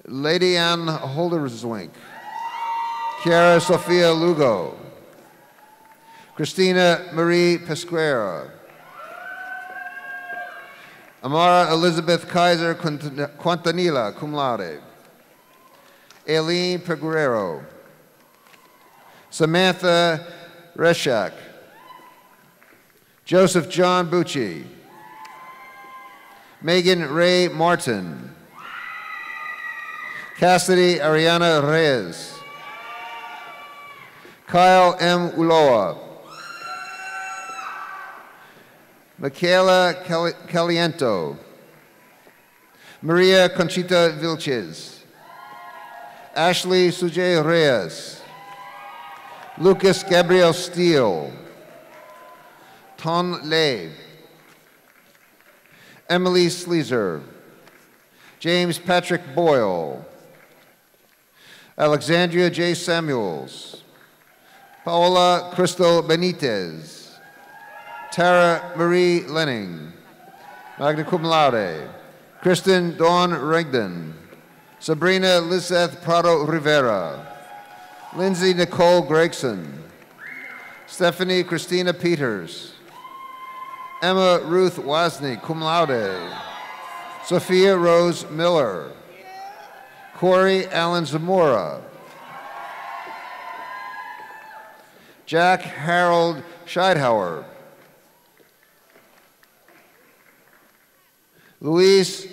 Lady Ann Holderswink. Chiara Sofia Lugo. Christina Marie Pesquera. Amara Elizabeth Kaiser Quintanilla, cum laude. Aileen Peguero. Samantha Reshak. Joseph John Bucci. Megan Ray Martin. Cassidy Ariana Reyes. Kyle M. Uloa. Michaela Caliento. Maria Conchita Vilches. Ashley Sujay Reyes. Lucas Gabriel Steele. Ton Lei. Emily Sleezer, James Patrick Boyle, Alexandria J. Samuels, Paola Crystal Benitez, Tara Marie Lenning, magna cum laude, Kristen Dawn Regden, Sabrina Lizeth Prado Rivera, Lindsay Nicole Gregson, Stephanie Christina Peters, Emma Ruth Wasney, cum laude, Sophia Rose Miller, Corey Allen Zamora, Jack Harold Scheidhauer, Luis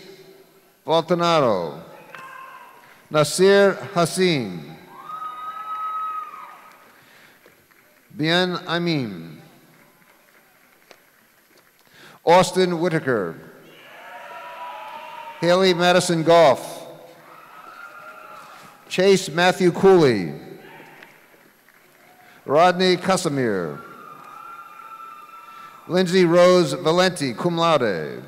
Baltanaro, Nasir Hassim, Bien Amin, Austin Whitaker, Haley Madison Goff, Chase Matthew Cooley, Rodney Casimir, Lindsay Rose Valenti, cum laude,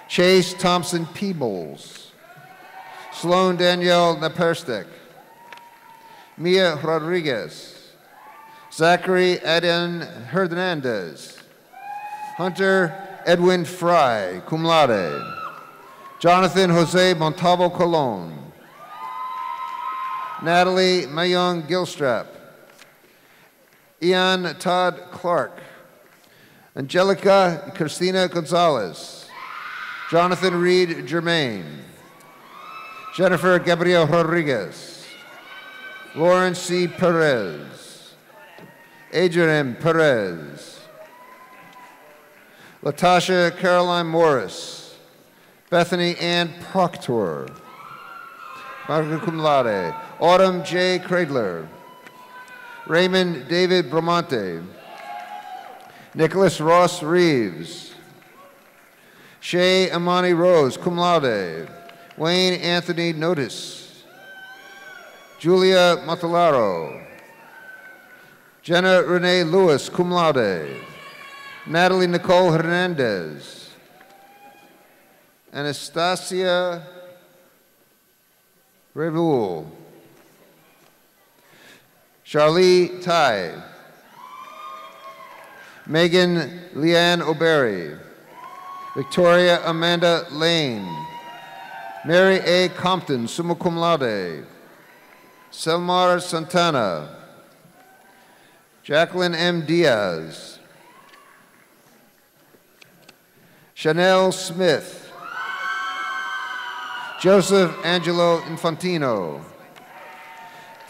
Chase Thompson Peebles, Sloan Danielle Naperstek, Mia Rodriguez, Zachary Eden Hernandez, Hunter Edwin Fry, cum laude, Jonathan Jose Montalvo Colon, Natalie Mayong Gilstrap, Ian Todd Clark, Angelica Christina Gonzalez, Jonathan Reed Germain, Jennifer Gabriel Rodriguez, Lauren C. Perez, Adrian Perez, Latasha Caroline Morris, Bethany Ann Proctor, magna cum laude, Autumn J. Cradler, Raymond David Bramante, Nicholas Ross Reeves, Shay Amani Rose, cum laude, Wayne Anthony Notice, Julia Matalaro, Jenna Renee Lewis, cum laude, Natalie Nicole Hernandez, Anastasia Revul, Charlie Tai, Megan Leanne O'Berry, Victoria Amanda Lane, Mary A. Compton, summa cum laude, Selmar Santana, Jacqueline M. Diaz, Chanel Smith, Joseph Angelo Infantino,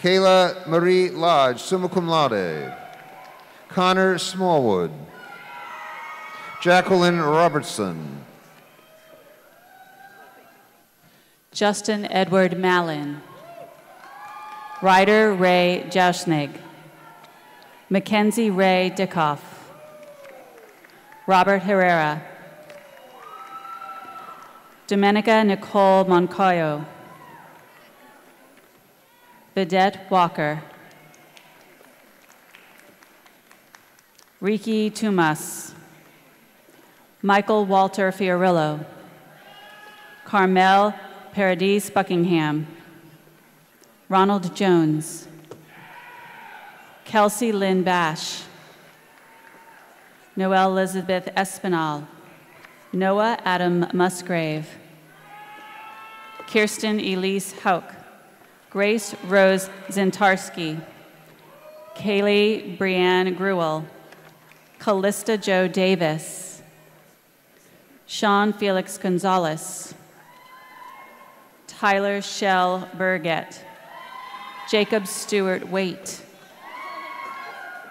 Kayla Marie Lodge, summa cum laude, Connor Smallwood, Jacqueline Robertson, Justin Edward Mallon, Ryder Ray Jausnig, Mackenzie Ray Dickoff, Robert Herrera, Domenica Nicole Moncayo, Vidette Walker, Riki Tumas, Michael Walter Fiorillo, Carmel Paradise Buckingham, Ronald Jones, Kelsey Lynn Bash, Noelle Elizabeth Espinal, Noah Adam Musgrave, Kirsten Elise Hauk, Grace Rose Zintarski, Kaylee Brianne Gruel, Callista Joe Davis, Sean Felix Gonzalez, Tyler Shell Burgett, Jacob Stewart Waite,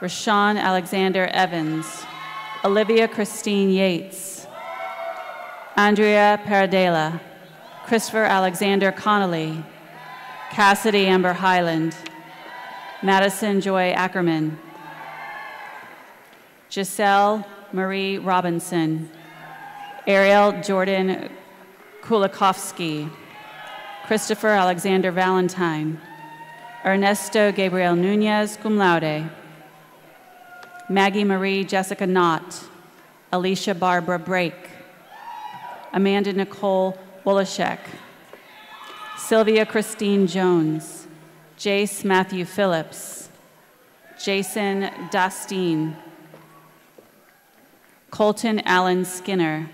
Rashawn Alexander Evans, Olivia Christine Yates, Andrea Paradela, Christopher Alexander Connolly, Cassidy Amber Highland, Madison Joy Ackerman, Giselle Marie Robinson, Ariel Jordan Kulikowski, Christopher Alexander Valentine, Ernesto Gabriel Nunez, cum laude, Maggie Marie Jessica Knott, Alicia Barbara Brake, Amanda Nicole Wolashek, Sylvia Christine Jones, Jace Matthew Phillips, Jason Dasteen, Colton Allen Skinner,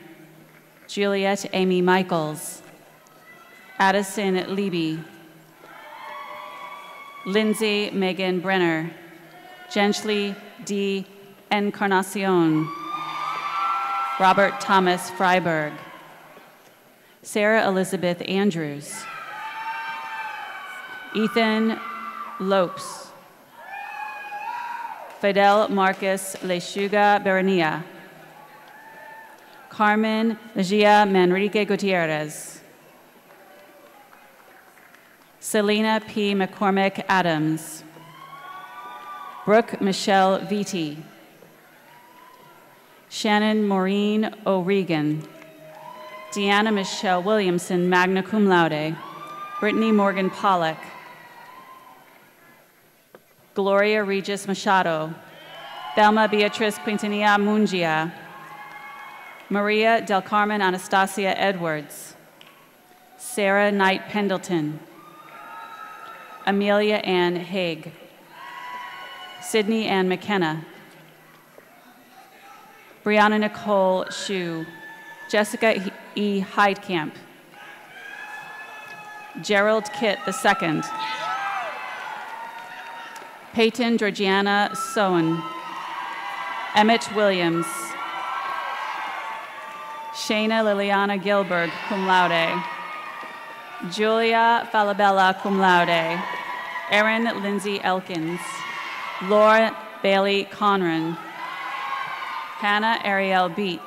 Juliet Amy Michaels, Addison Leby, Lindsay Megan Brenner, Gently D. Encarnacion, Robert Thomas Freiberg, Sarah Elizabeth Andrews, Ethan Lopes, Fidel Marcus Lechuga Berenia, Carmen Legia Manrique Gutierrez, Selena P. McCormick Adams, Brooke Michelle Vitti, Shannon Maureen O'Regan, Deanna Michelle Williamson, magna cum laude, Brittany Morgan Pollock, Gloria Regis Machado, Thelma Beatriz Quintanilla Mungia, Maria Del Carmen Anastasia Edwards, Sarah Knight Pendleton, Amelia Ann Haig, Sydney Ann McKenna, Brianna Nicole Shu, Jessica E. Heidkamp, Gerald Kitt II, Peyton Georgiana Sowen, Emmett Williams, Shayna Liliana Gilbert, cum laude, Julia Falabella, cum laude, Erin Lindsay Elkins, Laura Bailey Conran, Hannah Ariel Beat,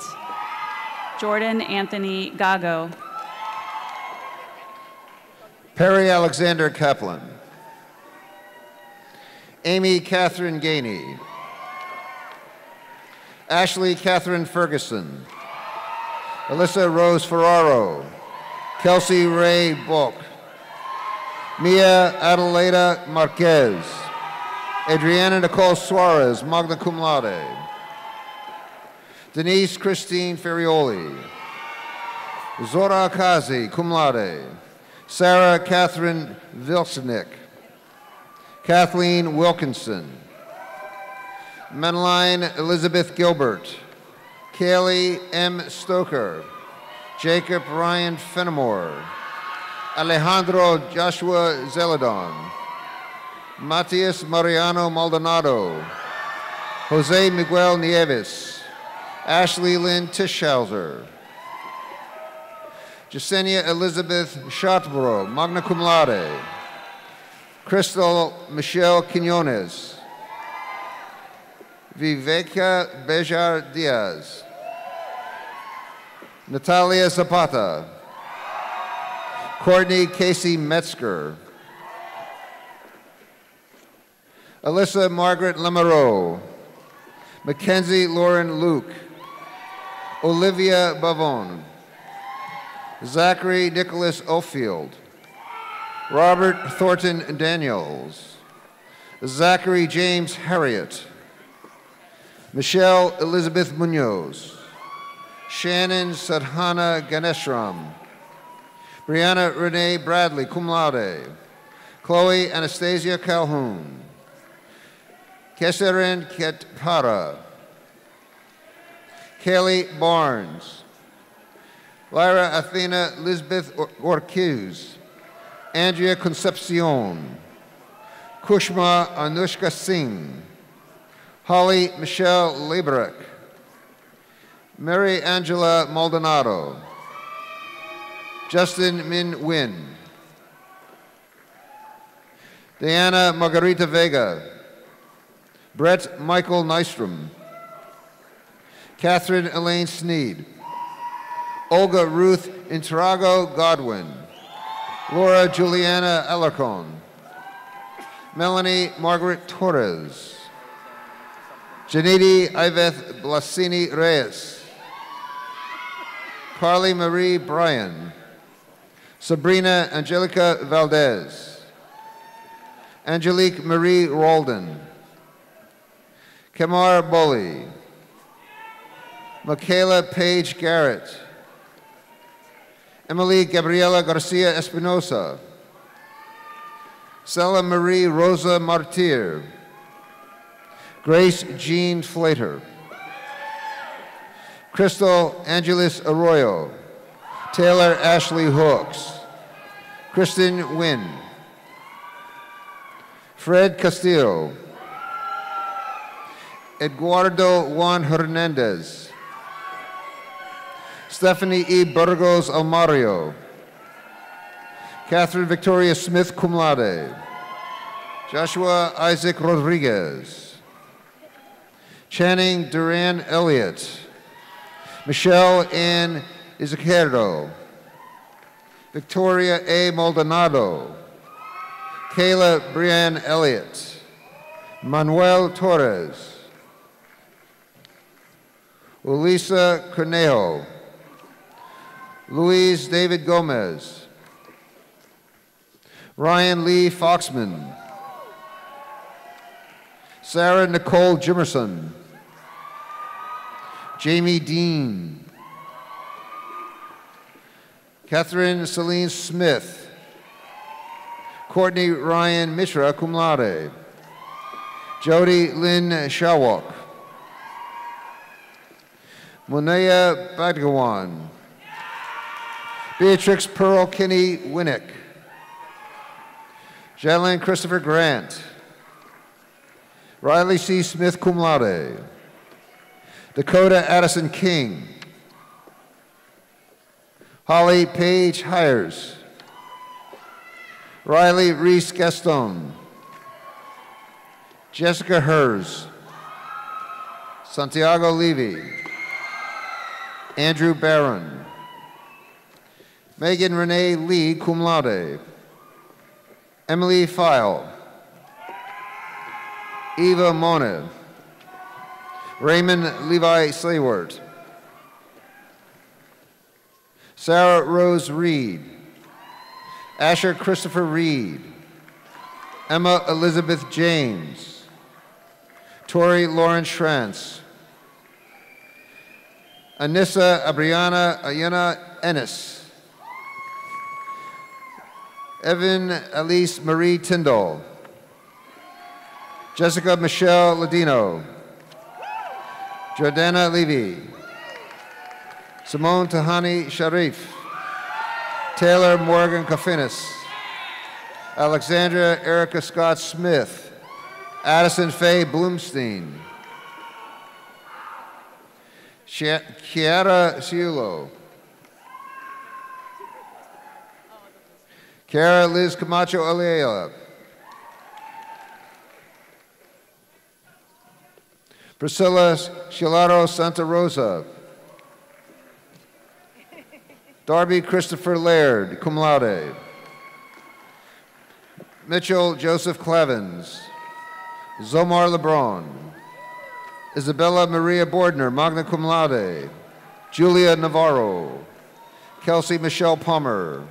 Jordan Anthony Gago, Perry Alexander Kaplan, Amy Catherine Gainey, Ashley Catherine Ferguson, Alyssa Rose Ferraro, Kelsey Ray Bulk, Mia Adelaida Marquez, Adriana Nicole Suarez, magna cum laude, Denise Christine Ferrioli, Zora Kazi, cum laude, Sarah Catherine Vilsnick, Kathleen Wilkinson, Madeline Elizabeth Gilbert, Kaylee M. Stoker, Jacob Ryan Fenimore, Alejandro Joshua Zeladon, Matias Mariano Maldonado, Jose Miguel Nieves, Ashley Lynn Tischhauser, Jasenia Elizabeth Schottborough, magna cum laude, Crystal Michelle Quinones, Viveka Bejar Diaz, Natalia Zapata, Courtney Casey Metzger, Alyssa Margaret Lamoureux, Mackenzie Lauren Luke, Olivia Bavon, Zachary Nicholas Ofield, Robert Thornton Daniels, Zachary James Harriet, Michelle Elizabeth Munoz, Shannon Sadhana Ganeshram, Brianna Renee Bradley, cum laude, Chloe Anastasia Calhoun, Keserin Ketpara, Kaylee Barnes, Lyra Athena Lisbeth Orcuz, Andrea Concepcion, Kushma Anushka Singh, Holly Michelle Lieberich, Mary Angela Maldonado, Justin Min Nguyen, Diana Margarita Vega, Brett Michael Nystrom, Catherine Elaine Sneed, Olga Ruth Interago Godwin, Laura Juliana Alarcon, Melanie Margaret Torres, Janidi Iveth Blasini Reyes, Carly Marie Bryan, Sabrina Angelica Valdez, Angelique Marie Roldan, Kamar Boley, Michaela Page Garrett, Emily Gabriela Garcia Espinosa. Stella Marie Rosa Martir. Grace Jean Flater. Crystal Angelis Arroyo. Taylor Ashley Hooks. Kristen Wynn. Fred Castillo. Eduardo Juan Hernandez. Stephanie E. Burgos Almario. Catherine Victoria Smith, cum laude. Joshua Isaac Rodriguez. Channing Duran Elliott. Michelle Ann Izquierdo. Victoria A. Maldonado. Kayla Brianne Elliott. Manuel Torres. Ulisa Cornejo. Luis David Gomez. Ryan Lee Foxman. Sarah Nicole Jimerson. Jamie Dean. Catherine Celine Smith. Courtney Ryan Mishra, cum laude. Jody Lynn Shawok. Monea Badgawan. Beatrix Pearl Kinney Winnick. Jalen Christopher Grant. Riley C. Smith, cum laude. Dakota Addison King. Holly Paige Hires. Riley Reese Gaston. Jessica Hers. Santiago Levy. Andrew Barron. Megan Renee Lee, cum laude. Emily File. Eva Mona. Raymond Levi Slaywart. Sarah Rose Reed. Asher Christopher Reed. Emma Elizabeth James. Tori Lauren Schrantz. Anissa Abriana Ayana Ennis. Evan Elise Marie Tyndall. Jessica Michelle Ladino. Jordana Levy. Simone Tahani Sharif. Taylor Morgan Kafinis. Alexandra Erica Scott Smith. Addison Faye Bloomstein. Kiara Ciulo. Kara Liz Camacho Aliela. Priscilla Shilaro Santa Rosa. Darby Christopher Laird, cum laude. Mitchell Joseph Clevens. Zomar Lebron. Isabella Maria Bordner, magna cum laude. Julia Navarro. Kelsey Michelle Palmer.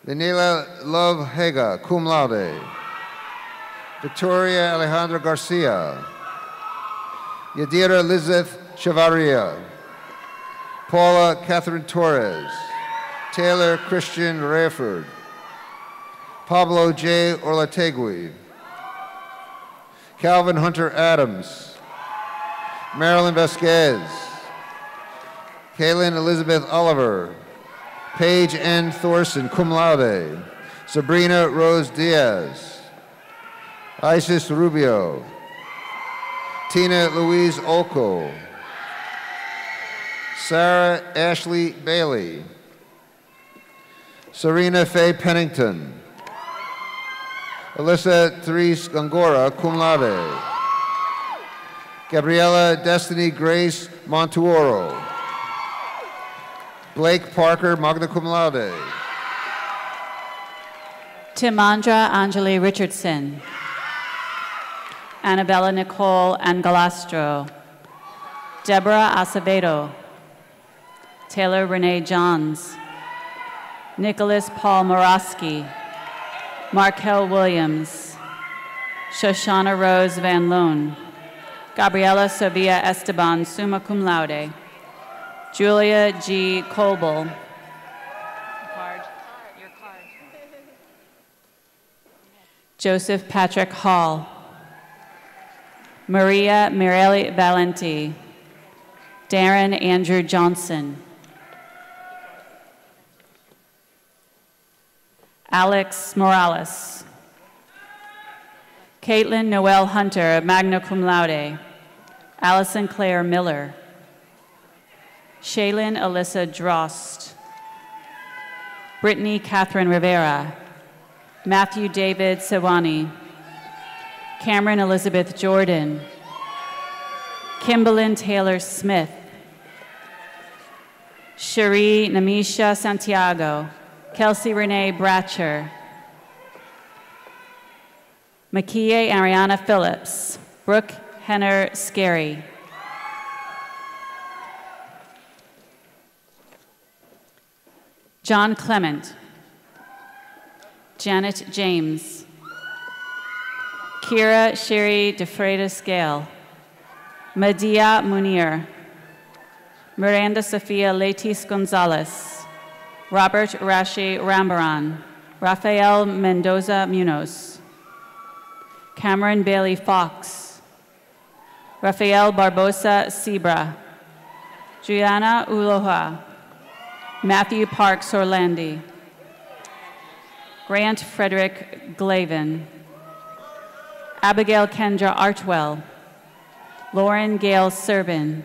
Daniela Love Hega, cum laude. Victoria Alejandra Garcia. Yadira Elizabeth Chavaria. Paula Catherine Torres. Taylor Christian Rayford. Pablo J. Orlategui. Calvin Hunter Adams. Marilyn Vasquez. Kaylin Elizabeth Oliver. Paige N. Thorson, cum laude. Sabrina Rose Diaz. Isis Rubio. Tina Louise Olco. Sarah Ashley Bailey. Serena Faye Pennington. Alyssa Therese Gongora, cum laude. Gabriella Destiny Grace Montuoro. Blake Parker, magna cum laude. Timandra Anjali Richardson. Annabella Nicole Angalastro. Deborah Acevedo. Taylor Renee Johns. Nicholas Paul Morawski. Markel Williams. Shoshana Rose Van Loon. Gabriela Sofia Esteban, summa cum laude. Julia G. Colble. Joseph Patrick Hall. Maria Mirelli Valenti. Darren Andrew Johnson. Alex Morales. Caitlin Noel Hunter, magna cum laude. Allison Claire Miller. Shaylin Alyssa Drost. Brittany Catherine Rivera. Matthew David Sewani. Cameron Elizabeth Jordan. Kimberlyn Taylor Smith. Cherie Namisha Santiago. Kelsey Renee Bratcher. Makia Ariana Phillips. Brooke Henner Scary. John Clement. Janet James. Kira Sherry DeFreitas Gale. Medea Munir. Miranda Sofia Letis Gonzalez. Robert Rashi Rambaran. Rafael Mendoza Munoz. Cameron Bailey Fox. Rafael Barbosa Sibra. Juliana Uloha. Matthew Parks Orlandi. Grant Frederick Glavin. Abigail Kendra Artwell. Lauren Gail Servin.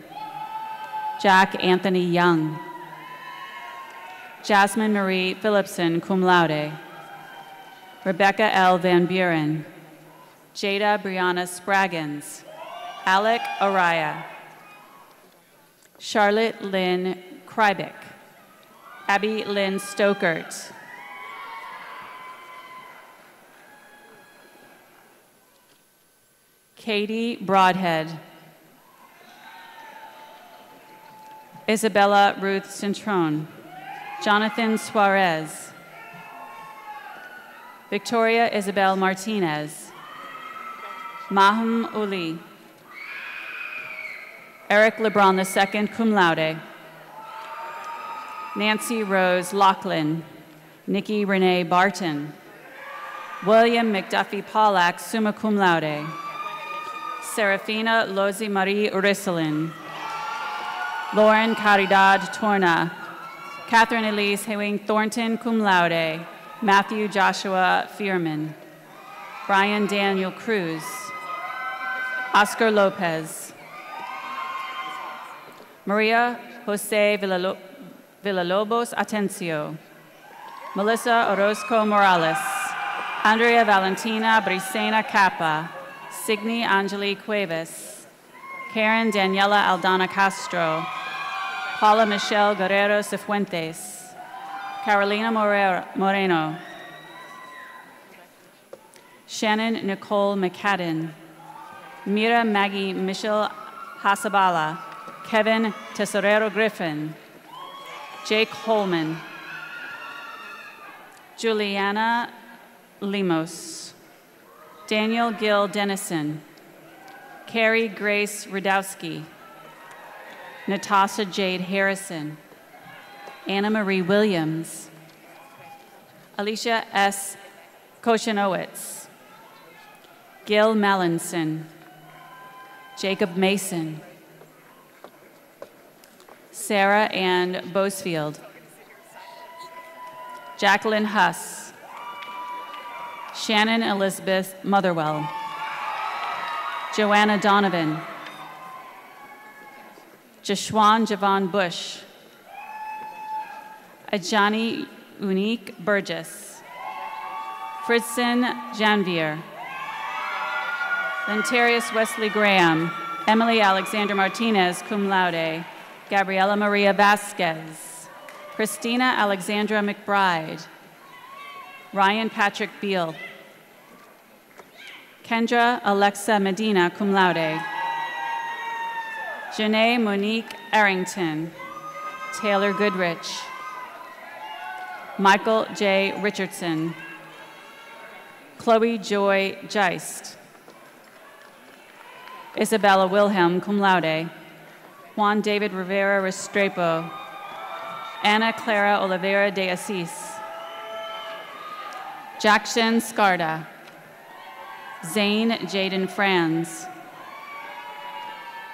Jack Anthony Young. Jasmine Marie Phillipson, cum laude. Rebecca L. Van Buren. Jada Brianna Spraggins. Alec Araya. Charlotte Lynn Krybick. Abby Lynn Stokert. Katie Broadhead. Isabella Ruth Centron. Jonathan Suarez. Victoria Isabel Martinez. Maham Uli. Eric LeBron II, cum laude. Nancy Rose Lachlan. Nikki Renee Barton. William McDuffie Pollack, summa cum laude. Serafina Lozi Marie Uriselin. Lauren Caridad Torna. Catherine Elise Hewing Thornton, cum laude. Matthew Joshua Fierman. Brian Daniel Cruz. Oscar Lopez. Maria Jose Villalobos Atencio. Melissa Orozco Morales. Andrea Valentina Brisena Capa. Signy Angeli Cuevas. Karen Daniela Aldana Castro. Paula Michelle Guerrero Cifuentes. Carolina Moreno. Shannon Nicole McCadden. Mira Maggie Michelle Hasabala. Kevin Tesorero Griffin. Jake Holman. Juliana Limos. Daniel Gill Dennison. Carrie Grace Radowski. Natasha Jade Harrison. Anna Marie Williams. Alicia S. Koshanowitz. Gil Mallinson. Jacob Mason. Sarah Ann Bosefield. Jacqueline Huss. Shannon Elizabeth Motherwell. Joanna Donovan. Jashwan Javon Bush. Ajani Unique Burgess. Fritzen Janvier. Lentarius Wesley Graham. Emily Alexander Martinez, cum laude. Gabriela Maria Vasquez. Christina Alexandra McBride. Ryan Patrick Beal. Kendra Alexa Medina, cum laude. Janae Monique Arrington. Taylor Goodrich. Michael J. Richardson. Chloe Joy Geist. Isabella Wilhelm, cum laude. Juan David Rivera Restrepo, Ana Clara Oliveira de Assis, Jackson Scarda, Zane Jaden Franz,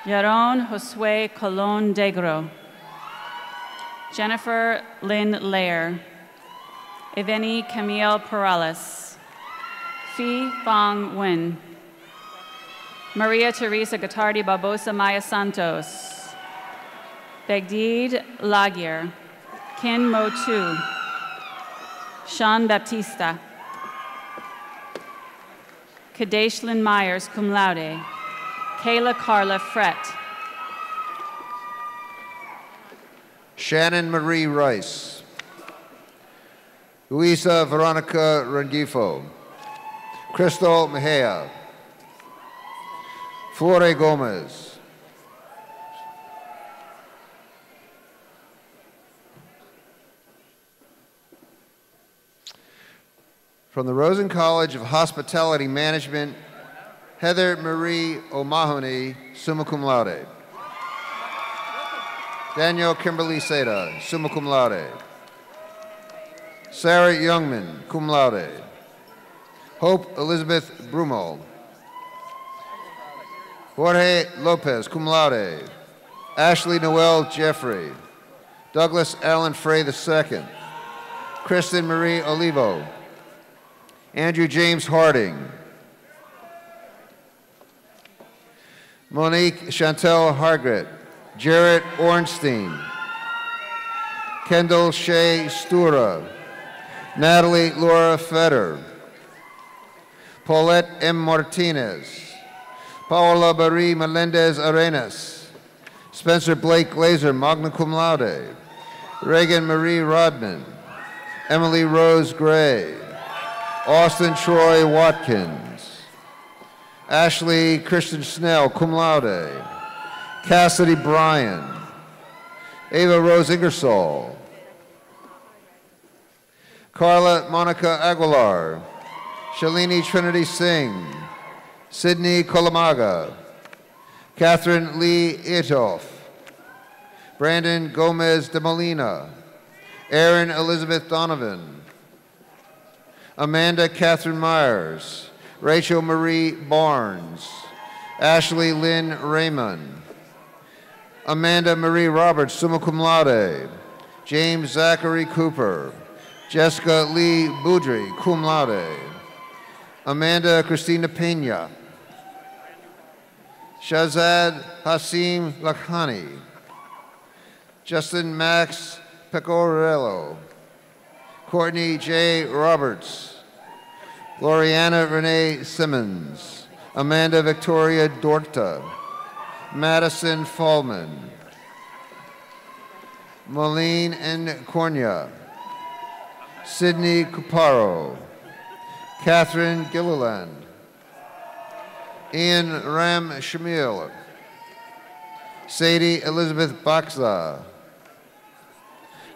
Yaron Josue Colon Degro, Jennifer Lynn Lair, Eveni Camille Perales, Phi Fong Nguyen, Maria Teresa Gatardi Barbosa Maya Santos, Begdid Laguerre, Kin Mo Tu, Sean Baptista, Kadeshlyn Myers, cum laude, Kayla Carla Frett, Shannon Marie Rice, Luisa Veronica Rengifo, Crystal Mejia, Flore Gomez, from the Rosen College of Hospitality Management, Heather Marie O'Mahony, summa cum laude. Danielle Kimberly Seda, summa cum laude. Sarah Youngman, cum laude. Hope Elizabeth Brummel. Jorge Lopez, cum laude. Ashley Noel Jeffrey. Douglas Allen Frey II. Kristen Marie Olivo. Andrew James Harding. Monique Chantel Hargret. Jarrett Ornstein. Kendall Shea Stura. Natalie Laura Fetter. Paulette M. Martinez. Paola Marie Melendez Arenas. Spencer Blake Glazer, magna cum laude. Reagan Marie Rodman. Emily Rose Gray. Austin Troy Watkins. Ashley Christian Snell, cum laude. Cassidy Bryan. Ava Rose Ingersoll. Carla Monica Aguilar. Shalini Trinity Singh. Sydney Kolamaga. Catherine Lee Itoff. Brandon Gomez de Molina. Erin Elizabeth Donovan. Amanda Catherine Myers. Rachel Marie Barnes. Ashley Lynn Raymond. Amanda Marie Roberts, summa cum laude. James Zachary Cooper. Jessica Lee Boudry, cum laude. Amanda Christina Pena. Shahzad Hasim Lakhani. Justin Max Pecorello. Courtney J. Roberts. Gloriana Renee Simmons. Amanda Victoria Dorta. Madison Fallman. Moline N. Cornia. Sydney Cuparo. Catherine Gilliland. Ian Ram Shamil. Sadie Elizabeth Baxa.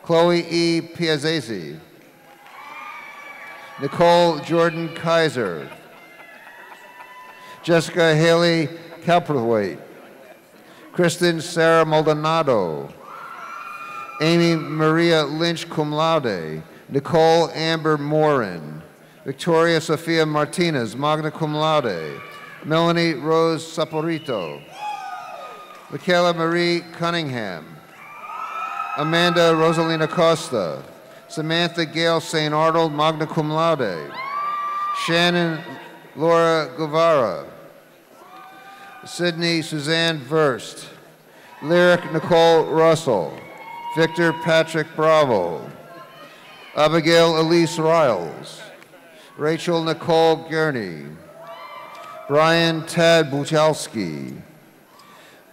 Chloe E. Piazzesi. Nicole Jordan Kaiser. Jessica Haley Calperthwaite. Kristen Sarah Maldonado. Amy Maria Lynch, cum laude. Nicole Amber Morin. Victoria Sofia Martinez, magna cum laude. Melanie Rose Saporito. Michaela Marie Cunningham. Amanda Rosalina Costa. Samantha Gail St. Arnold, magna cum laude. Shannon Laura Guevara. Sydney Suzanne Verst. Lyric Nicole Russell. Victor Patrick Bravo. Abigail Elise Riles. Rachel Nicole Gurney. Brian Tad Buchalski.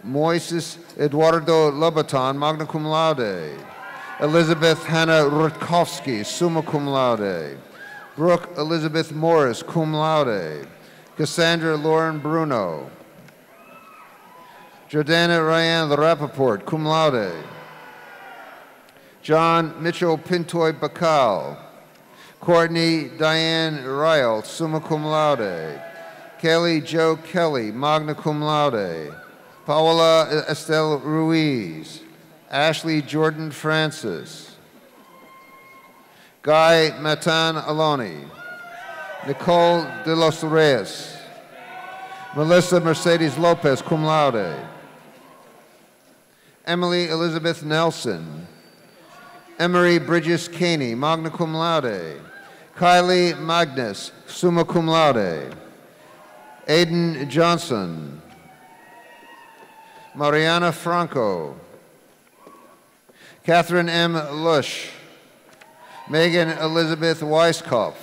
Moises Eduardo Lobaton, magna cum laude. Elizabeth Hannah Rutkowski, summa cum laude. Brooke Elizabeth Morris, cum laude. Cassandra Lauren Bruno. Jordana Ryan Rappaport, cum laude. John Mitchell Pintoy Bacal. Courtney Diane Ryle, summa cum laude. Kelly Joe Kelly, magna cum laude. Paola Estelle Ruiz, Ashley Jordan Francis, Guy Matan Aloni, Nicole de los Reyes, Melissa Mercedes Lopez, cum laude, Emily Elizabeth Nelson, Emery Bridges Caney, magna cum laude, Kylie Magnus, summa cum laude, Aiden Johnson, Mariana Franco, Catherine M. Lush, Megan Elizabeth Weiskopf,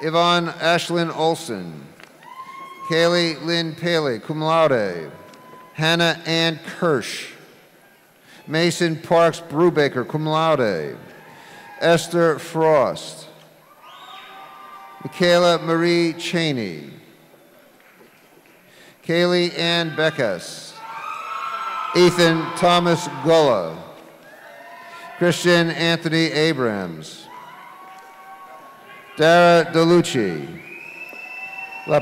Yvonne Ashlyn Olson, Kaylee Lynn Paley, cum laude, Hannah Ann Kirsch, Mason Parks Brubaker, cum laude, Esther Frost, Michaela Marie Cheney, Kaylee Ann Beckus, Ethan Thomas Gulla, Christian Anthony Abrams, Dara DeLucci, La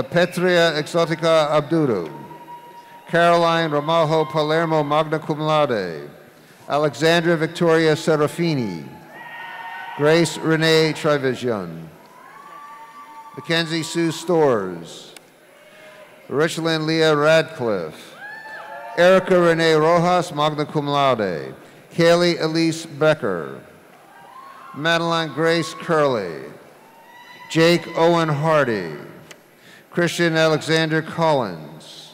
Petria Exotica Abdudu, Caroline Ramalho Palermo, magna cum laude, Alexandra Victoria Serafini, Grace Renee Trevision, Mackenzie Sue Stores, Richland Leah Radcliffe, Erica Renee Rojas, magna cum laude, Kaylee Elise Becker, Madeline Grace Curley, Jake Owen Hardy, Christian Alexander Collins,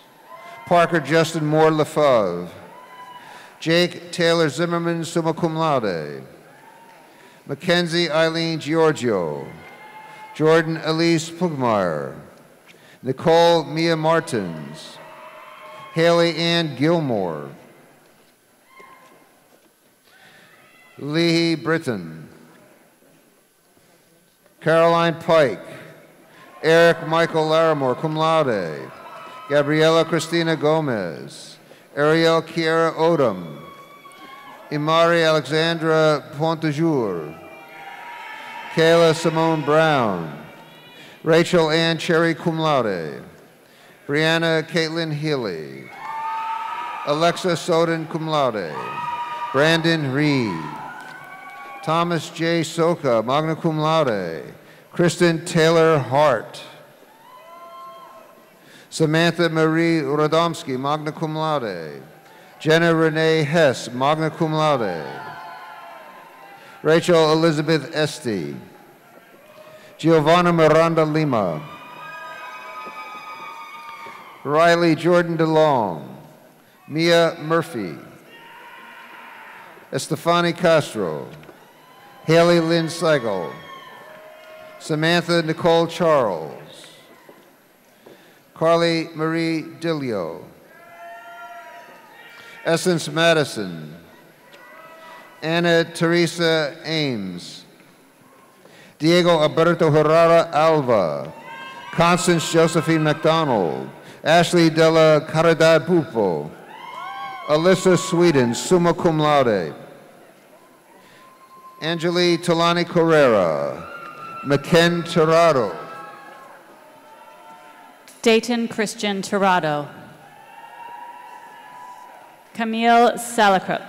Parker Justin Moore Lefebvre, Jake Taylor Zimmerman, summa cum laude, Mackenzie Eileen Giorgio, Jordan Elise Pugmire, Nicole Mia Martins, Haley Ann Gilmore, Lee Britton, Caroline Pike, Eric Michael Larimore, cum laude, Gabriela Cristina Gomez, Ariel Kiera Odom, Imari Alexandra Pontejour, Kayla Simone Brown, Rachel Ann Cherry, cum laude, Brianna Caitlin Healy, Alexa Soden, cum laude, Brandon Reed, Thomas J. Soka, magna cum laude, Kristen Taylor Hart, Samantha Marie Radomski, magna cum laude, Jenna Renee Hess, magna cum laude, Rachel Elizabeth Esty, Giovanna Miranda Lima, Riley Jordan DeLong, Mia Murphy, Estefani Castro, Haley Lynn Seigel, Samantha Nicole Charles, Carly Marie Dillio, Essence Madison, Anna Teresa Ames, Diego Alberto Herrera Alva, Constance Josephine McDonald, Ashley Della Caridad Pupo, Alyssa Sweden, summa cum laude, Angeli Talani Carrera, McKen Tirado, Dayton Christian Tirado, Camille Salakrup,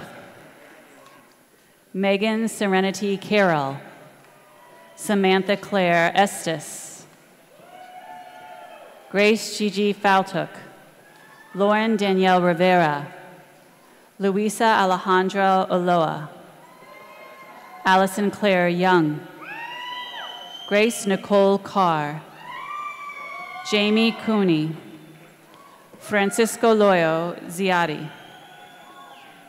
Megan Serenity Carroll, Samantha Claire Estes, Grace Gigi Faltuk, Lauren Danielle Rivera, Luisa Alejandro Oloa, Allison Claire Young, Grace Nicole Carr, Jamie Cooney, Francisco Loyo Ziadi,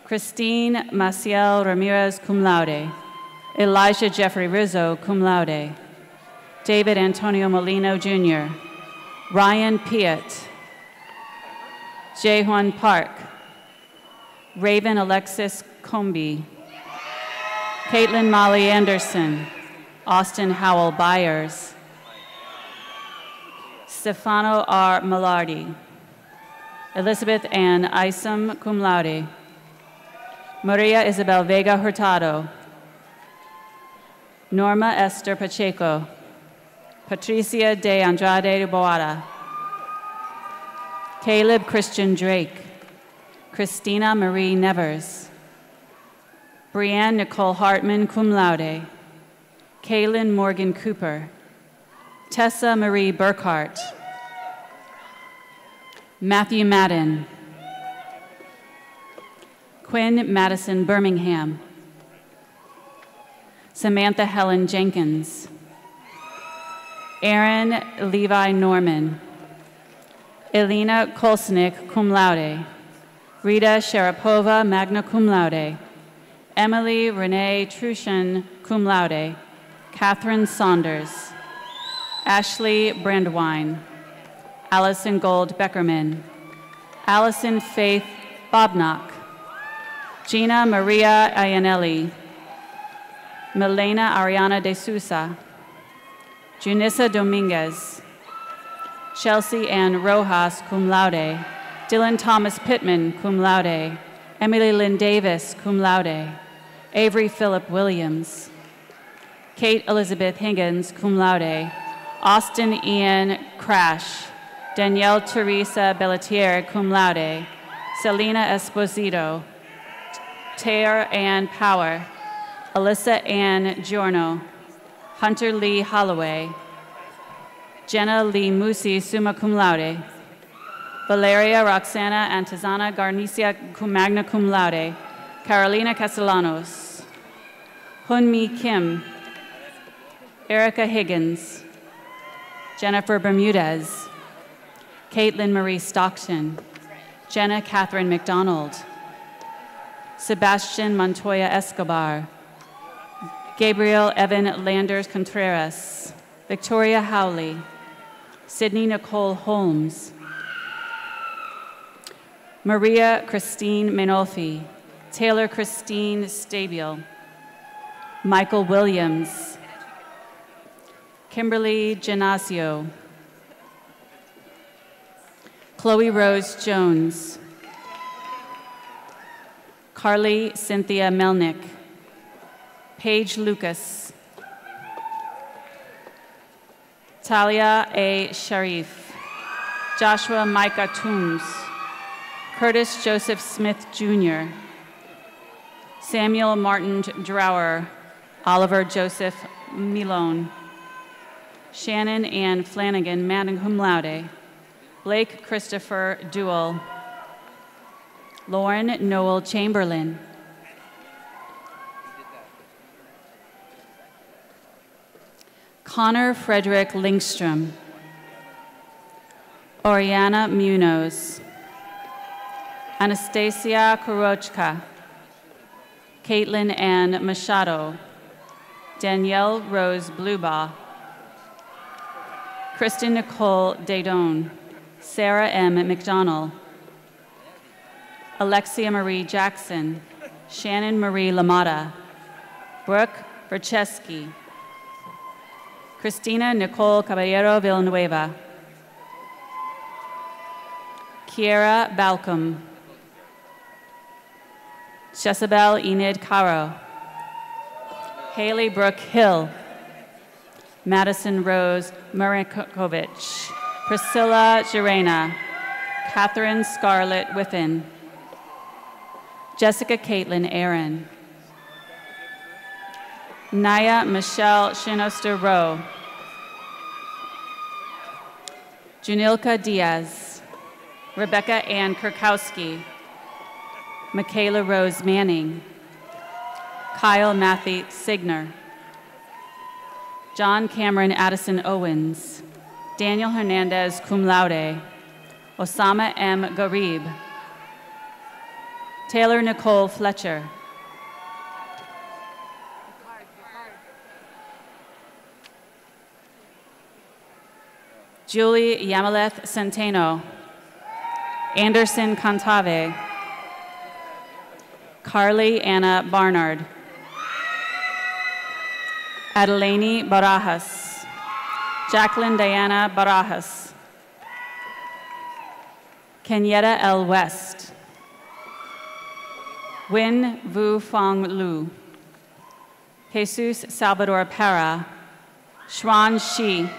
Christine Maciel Ramirez, cum laude, Elijah Jeffrey Rizzo, cum laude, David Antonio Molino Jr., Ryan Piet, Jaehoon Park, Raven Alexis Comby, Caitlin Molly Anderson, Austin Howell Byers, Stefano R. Malardi, Elizabeth Ann Isom, cum laude, Maria Isabel Vega Hurtado, Norma Esther Pacheco, Patricia de Andrade Boada, Caleb Christian Drake, Christina Marie Nevers, Brianne Nicole Hartman, cum laude, Kaylin Morgan Cooper, Tessa Marie Burkhart, Matthew Madden, Quinn Madison Birmingham, Samantha Helen Jenkins, Aaron Levi Norman, Elena Kolsnik, cum laude, Rita Sharapova, magna cum laude, Emily Renee Trushan, cum laude, Catherine Saunders, Ashley Brandwine, Allison Gold Beckerman, Allison Faith Bobnock, Gina Maria Ianelli, Milena Ariana de Sousa, Junissa Dominguez, Chelsea Ann Rojas, cum laude, Dylan Thomas Pittman, cum laude, Emily Lynn Davis, cum laude, Avery Phillip Williams, Kate Elizabeth Higgins, cum laude, Austin Ian Crash, Danielle Teresa Bellatier, cum laude, Selena Esposito, Tare Ann Power, Alyssa Ann Giorno, Hunter Lee Holloway, Jenna Lee Musi, summa cum laude, Valeria Roxana Antizana Garnicia, magna cum laude, Carolina Castellanos, Hunmi Kim, Erica Higgins, Jennifer Bermudez, Caitlin Marie Stockton, Jenna Catherine McDonald, Sebastian Montoya Escobar, Gabriel Evan Landers Contreras, Victoria Howley, Sydney Nicole Holmes, Maria Christine Menolfi, Taylor Christine Stabiel, Michael Williams, Kimberly Genasio, Chloe Rose Jones, Carly Cynthia Melnick, Paige Lucas, Talia A. Sharif, Joshua Micah Toombs, Curtis Joseph Smith Jr., Samuel Martin Drower, Oliver Joseph Milone, Shannon Ann Flanagan, magna cum laude, Blake Christopher Duell, Lauren Noel Chamberlain, Connor Frederick Lindstrom, Oriana Munoz, Anastasia Kurochka, Caitlin Ann Machado, Danielle Rose Blubaugh, Kristen Nicole Dadone, Sarah M. McDonnell, Alexia Marie Jackson, Shannon Marie Lamata, Brooke Bercheski, Christina Nicole Caballero Villanueva, Kiera Balcom, Jezebel Enid Caro, Haley Brooke Hill, Madison Rose Marikovic, Priscilla Jirena, Catherine Scarlett Whiffen, Jessica Caitlin Aaron, Naya Michelle Shinoster Rowe, Junilka Diaz, Rebecca Ann Kirkowski, Michaela Rose Manning, Kyle Matthew Signer, John Cameron Addison Owens, Daniel Hernandez cum laude, Osama M. Garib, Taylor Nicole Fletcher, Julie Yamaleth Centeno, Anderson Cantave, Carly Anna Barnard, Adelani Barajas, Jacqueline Diana Barajas, Kenyetta L. West, Win Vu Fong Lu, Jesus Salvador Para, Xuan Shi,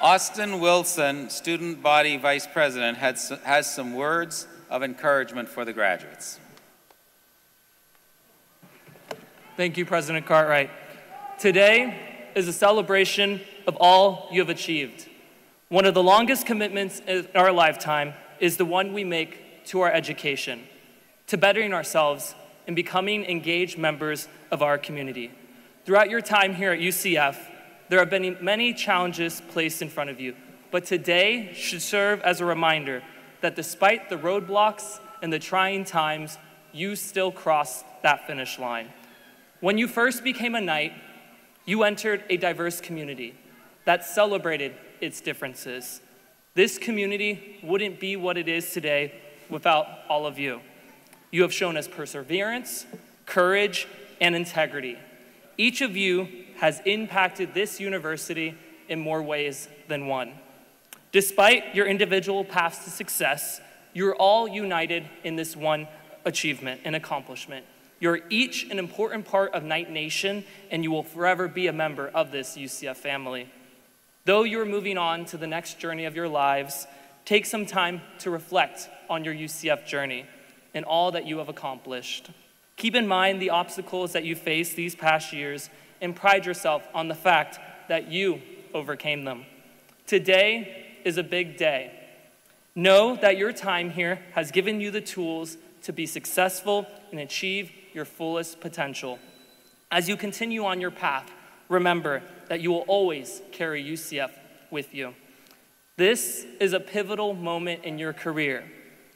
Austin Wilson, Student Body Vice President, has some words of encouragement for the graduates. Thank you, President Cartwright. Today is a celebration of all you have achieved. One of the longest commitments in our lifetime is the one we make to our education, to bettering ourselves and becoming engaged members of our community. Throughout your time here at UCF, there have been many challenges placed in front of you, but today should serve as a reminder that despite the roadblocks and the trying times, you still crossed that finish line. When you first became a Knight, you entered a diverse community that celebrated its differences. This community wouldn't be what it is today without all of you. You have shown us perseverance, courage, and integrity. Each of you has impacted this university in more ways than one. Despite your individual paths to success, you're all united in this one achievement and accomplishment. You're each an important part of Knight Nation, and you will forever be a member of this UCF family. Though you're moving on to the next journey of your lives, take some time to reflect on your UCF journey and all that you have accomplished. Keep in mind the obstacles that you faced these past years and pride yourself on the fact that you overcame them. Today is a big day. Know that your time here has given you the tools to be successful and achieve your fullest potential. As you continue on your path, remember that you will always carry UCF with you. This is a pivotal moment in your career.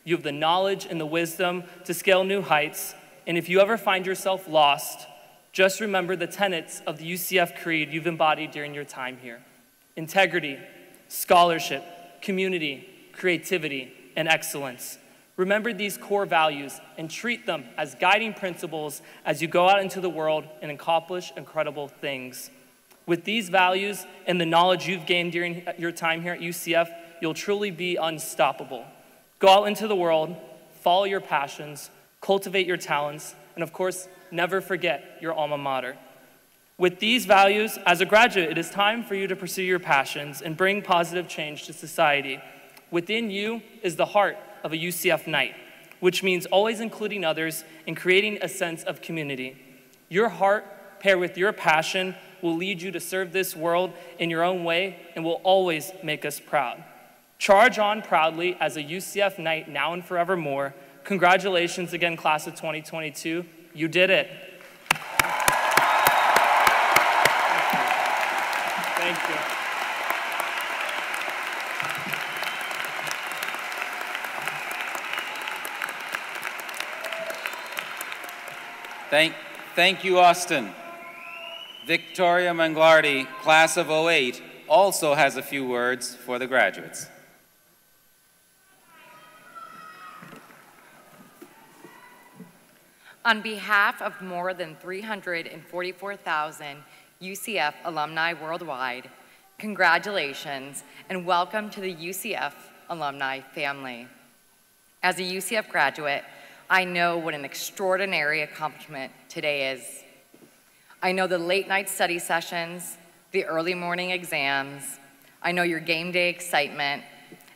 You have the knowledge and the wisdom to scale new heights, and if you ever find yourself lost, just remember the tenets of the UCF creed you've embodied during your time here: integrity, scholarship, community, creativity, and excellence. Remember these core values and treat them as guiding principles as you go out into the world and accomplish incredible things. With these values and the knowledge you've gained during your time here at UCF, you'll truly be unstoppable. Go out into the world, follow your passions, cultivate your talents, and of course, never forget your alma mater. With these values, as a graduate, it is time for you to pursue your passions and bring positive change to society. Within you is the heart of a UCF Knight, which means always including others and creating a sense of community. Your heart, paired with your passion, will lead you to serve this world in your own way and will always make us proud. Charge on proudly as a UCF Knight now and forevermore. Congratulations again, class of 2022. You did it. Thank you. Thank you, Austin. Victoria Manglardi, class of 08, also has a few words for the graduates. On behalf of more than 344,000 UCF alumni worldwide, congratulations and welcome to the UCF alumni family. As a UCF graduate, I know what an extraordinary accomplishment today is. I know the late night study sessions, the early morning exams, I know your game day excitement,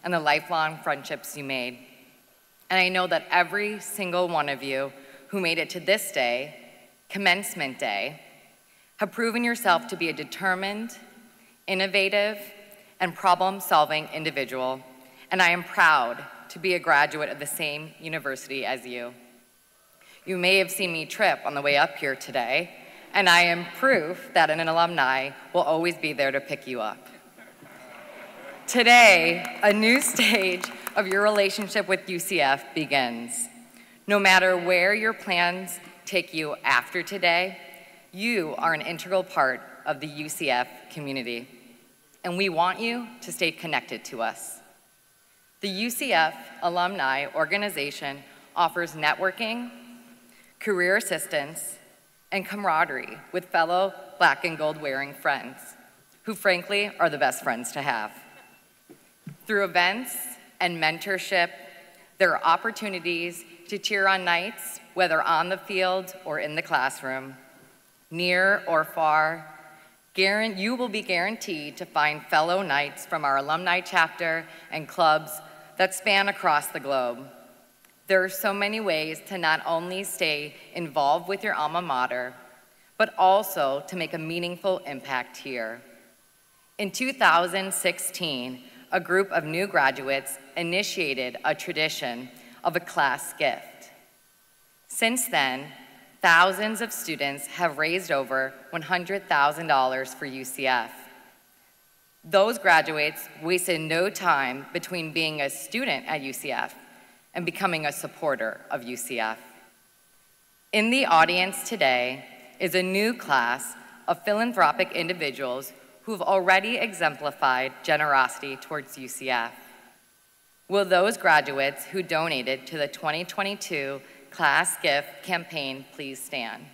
and the lifelong friendships you made. And I know that every single one of you who made it to this day, Commencement Day, have proven yourself to be a determined, innovative, and problem-solving individual, and I am proud to be a graduate of the same university as you. You may have seen me trip on the way up here today, and I am proof that an alumni will always be there to pick you up. Today, a new stage of your relationship with UCF begins. No matter where your plans take you after today, you are an integral part of the UCF community, and we want you to stay connected to us. The UCF Alumni Organization offers networking, career assistance, and camaraderie with fellow black and gold wearing friends, who frankly are the best friends to have. Through events and mentorship, there are opportunities to cheer on Knights, whether on the field or in the classroom, near or far, You will be guaranteed to find fellow Knights from our alumni chapter and clubs that span across the globe. There are so many ways to not only stay involved with your alma mater, but also to make a meaningful impact here. In 2016, a group of new graduates initiated a tradition of a class gift. Since then, thousands of students have raised over $100,000 for UCF. Those graduates wasted no time between being a student at UCF and becoming a supporter of UCF. In the audience today is a new class of philanthropic individuals who've already exemplified generosity towards UCF. Will those graduates who donated to the 2022 Class Gift campaign please stand?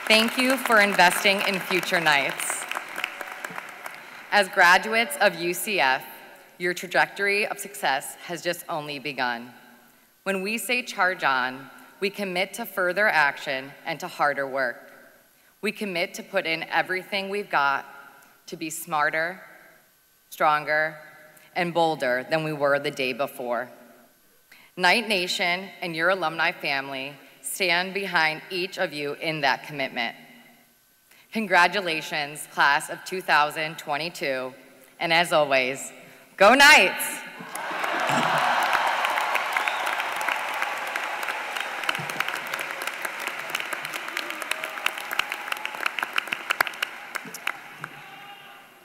Thank you for investing in future Knights. As graduates of UCF, your trajectory of success has just only begun. When we say charge on, we commit to further action and to harder work. We commit to put in everything we've got to be smarter, stronger, and bolder than we were the day before. Knight Nation and your alumni family stand behind each of you in that commitment. Congratulations, class of 2022, and as always, go Knights!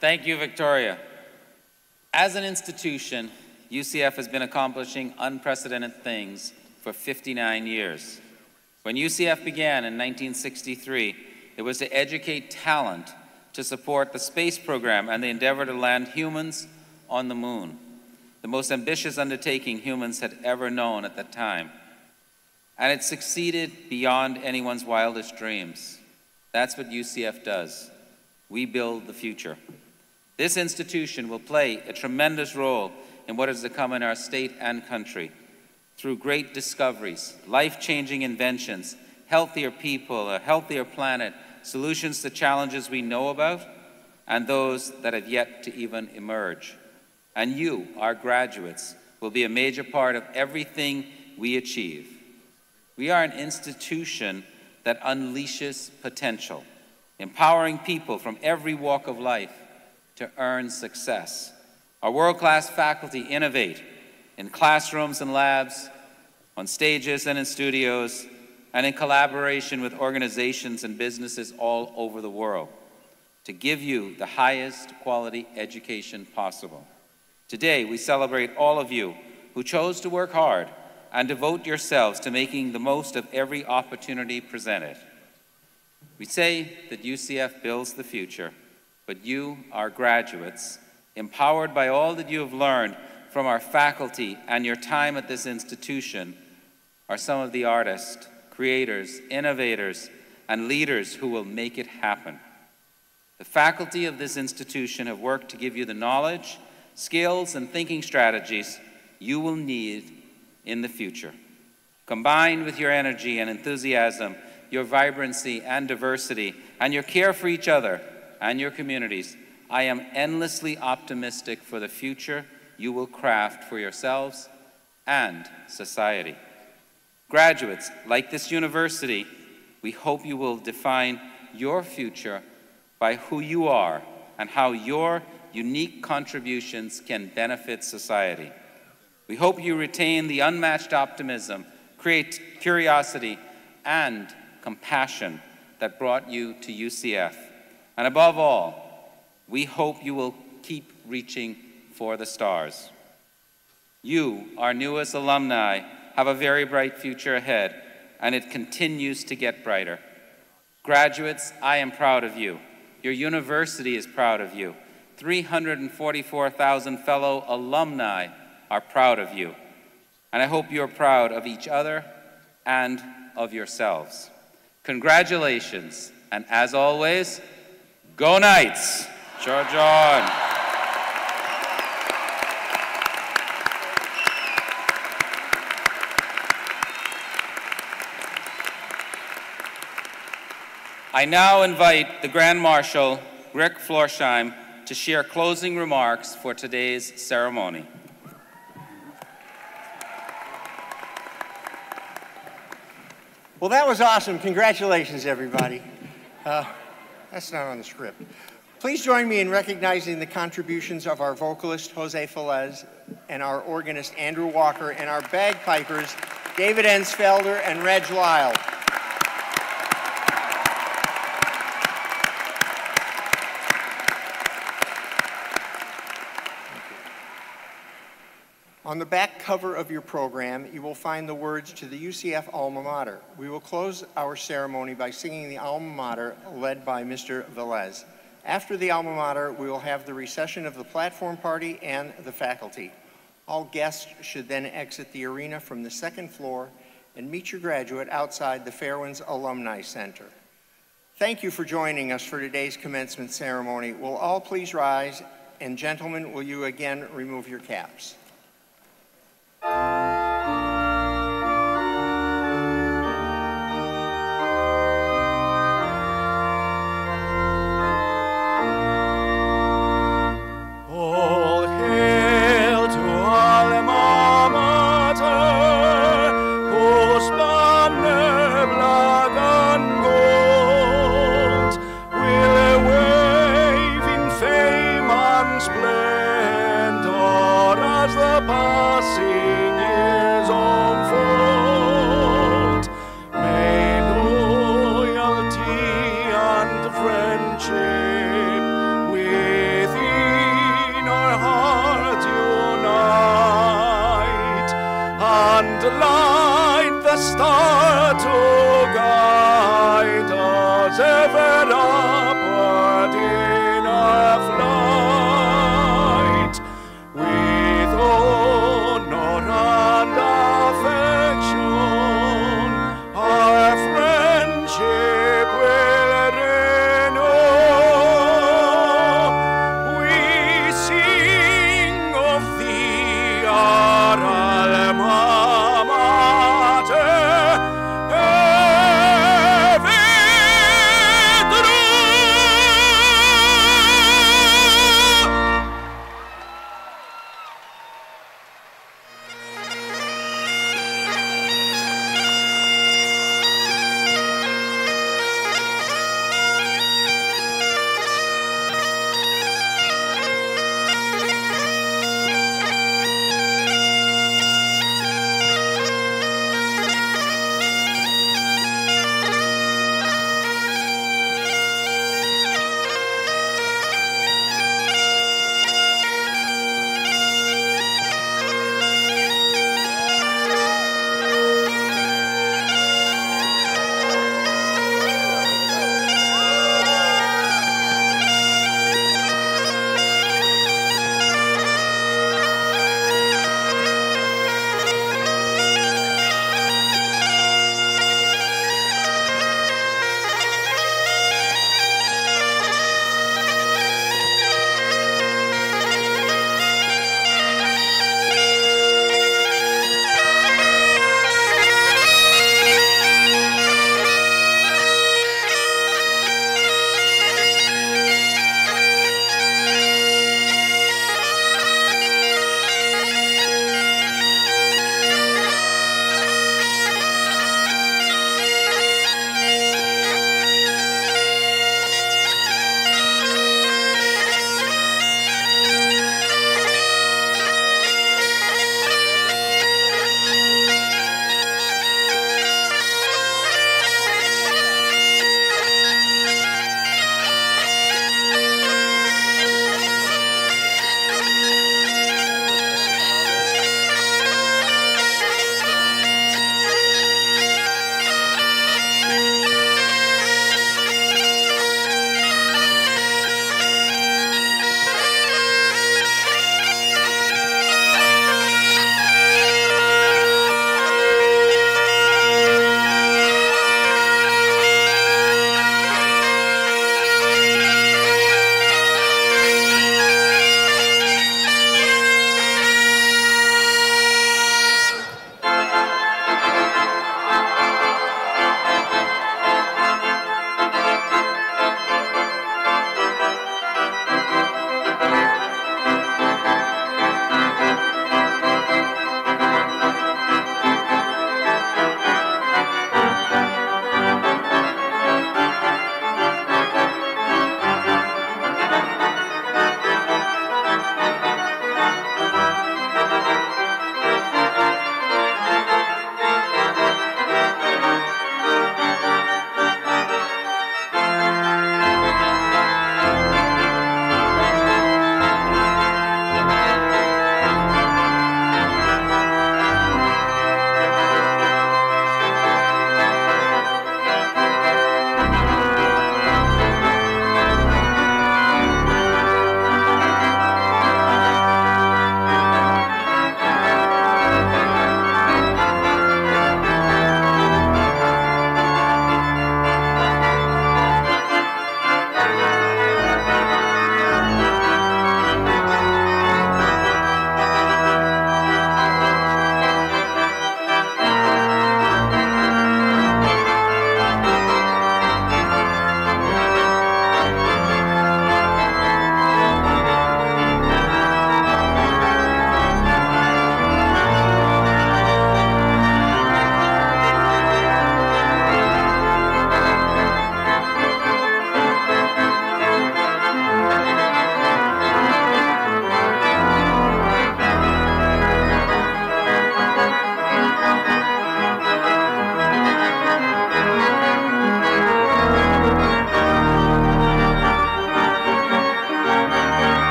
Thank you, Victoria. As an institution, UCF has been accomplishing unprecedented things for 59 years. When UCF began in 1963, it was to educate talent to support the space program and the endeavor to land humans on the moon, the most ambitious undertaking humans had ever known at that time. And it succeeded beyond anyone's wildest dreams. That's what UCF does. We build the future. This institution will play a tremendous role in what is to come in our state and country through great discoveries, life-changing inventions, healthier people, a healthier planet, solutions to challenges we know about, and those that have yet to even emerge. And you, our graduates, will be a major part of everything we achieve. We are an institution that unleashes potential, empowering people from every walk of life to earn success. Our world-class faculty innovate in classrooms and labs, on stages and in studios, and in collaboration with organizations and businesses all over the world to give you the highest quality education possible. Today, we celebrate all of you who chose to work hard and devote yourselves to making the most of every opportunity presented. We say that UCF builds the future, but you, our graduates, empowered by all that you have learned from our faculty and your time at this institution, are some of the artists, creators, innovators, and leaders who will make it happen. The faculty of this institution have worked to give you the knowledge, skills, and thinking strategies you will need in the future. Combined with your energy and enthusiasm, your vibrancy and diversity, and your care for each other and your communities, I am endlessly optimistic for the future you will craft for yourselves and society. Graduates, like this university, we hope you will define your future by who you are and how your unique contributions can benefit society. We hope you retain the unmatched optimism, curiosity, and compassion that brought you to UCF. And above all, we hope you will keep reaching for the stars. You, our newest alumni, have a very bright future ahead, and it continues to get brighter. Graduates, I am proud of you. Your university is proud of you. 344,000 fellow alumni are proud of you. And I hope you're proud of each other and of yourselves. Congratulations, and as always, go Knights! Charge on! I now invite the Grand Marshal, Rick Florsheim, to share closing remarks for today's ceremony. Well, that was awesome. Congratulations, everybody. That's not on the script. Please join me in recognizing the contributions of our vocalist, Jose Velez, and our organist, Andrew Walker, and our bagpipers, David Ensfelder and Reg Lyle. On the back cover of your program, you will find the words to the UCF Alma Mater. We will close our ceremony by singing the Alma Mater, led by Mr. Velez. After the Alma Mater, we will have the recession of the platform party and the faculty. All guests should then exit the arena from the second floor and meet your graduate outside the Fairwinds Alumni Center. Thank you for joining us for today's commencement ceremony. Will all please rise, and gentlemen, will you again remove your caps?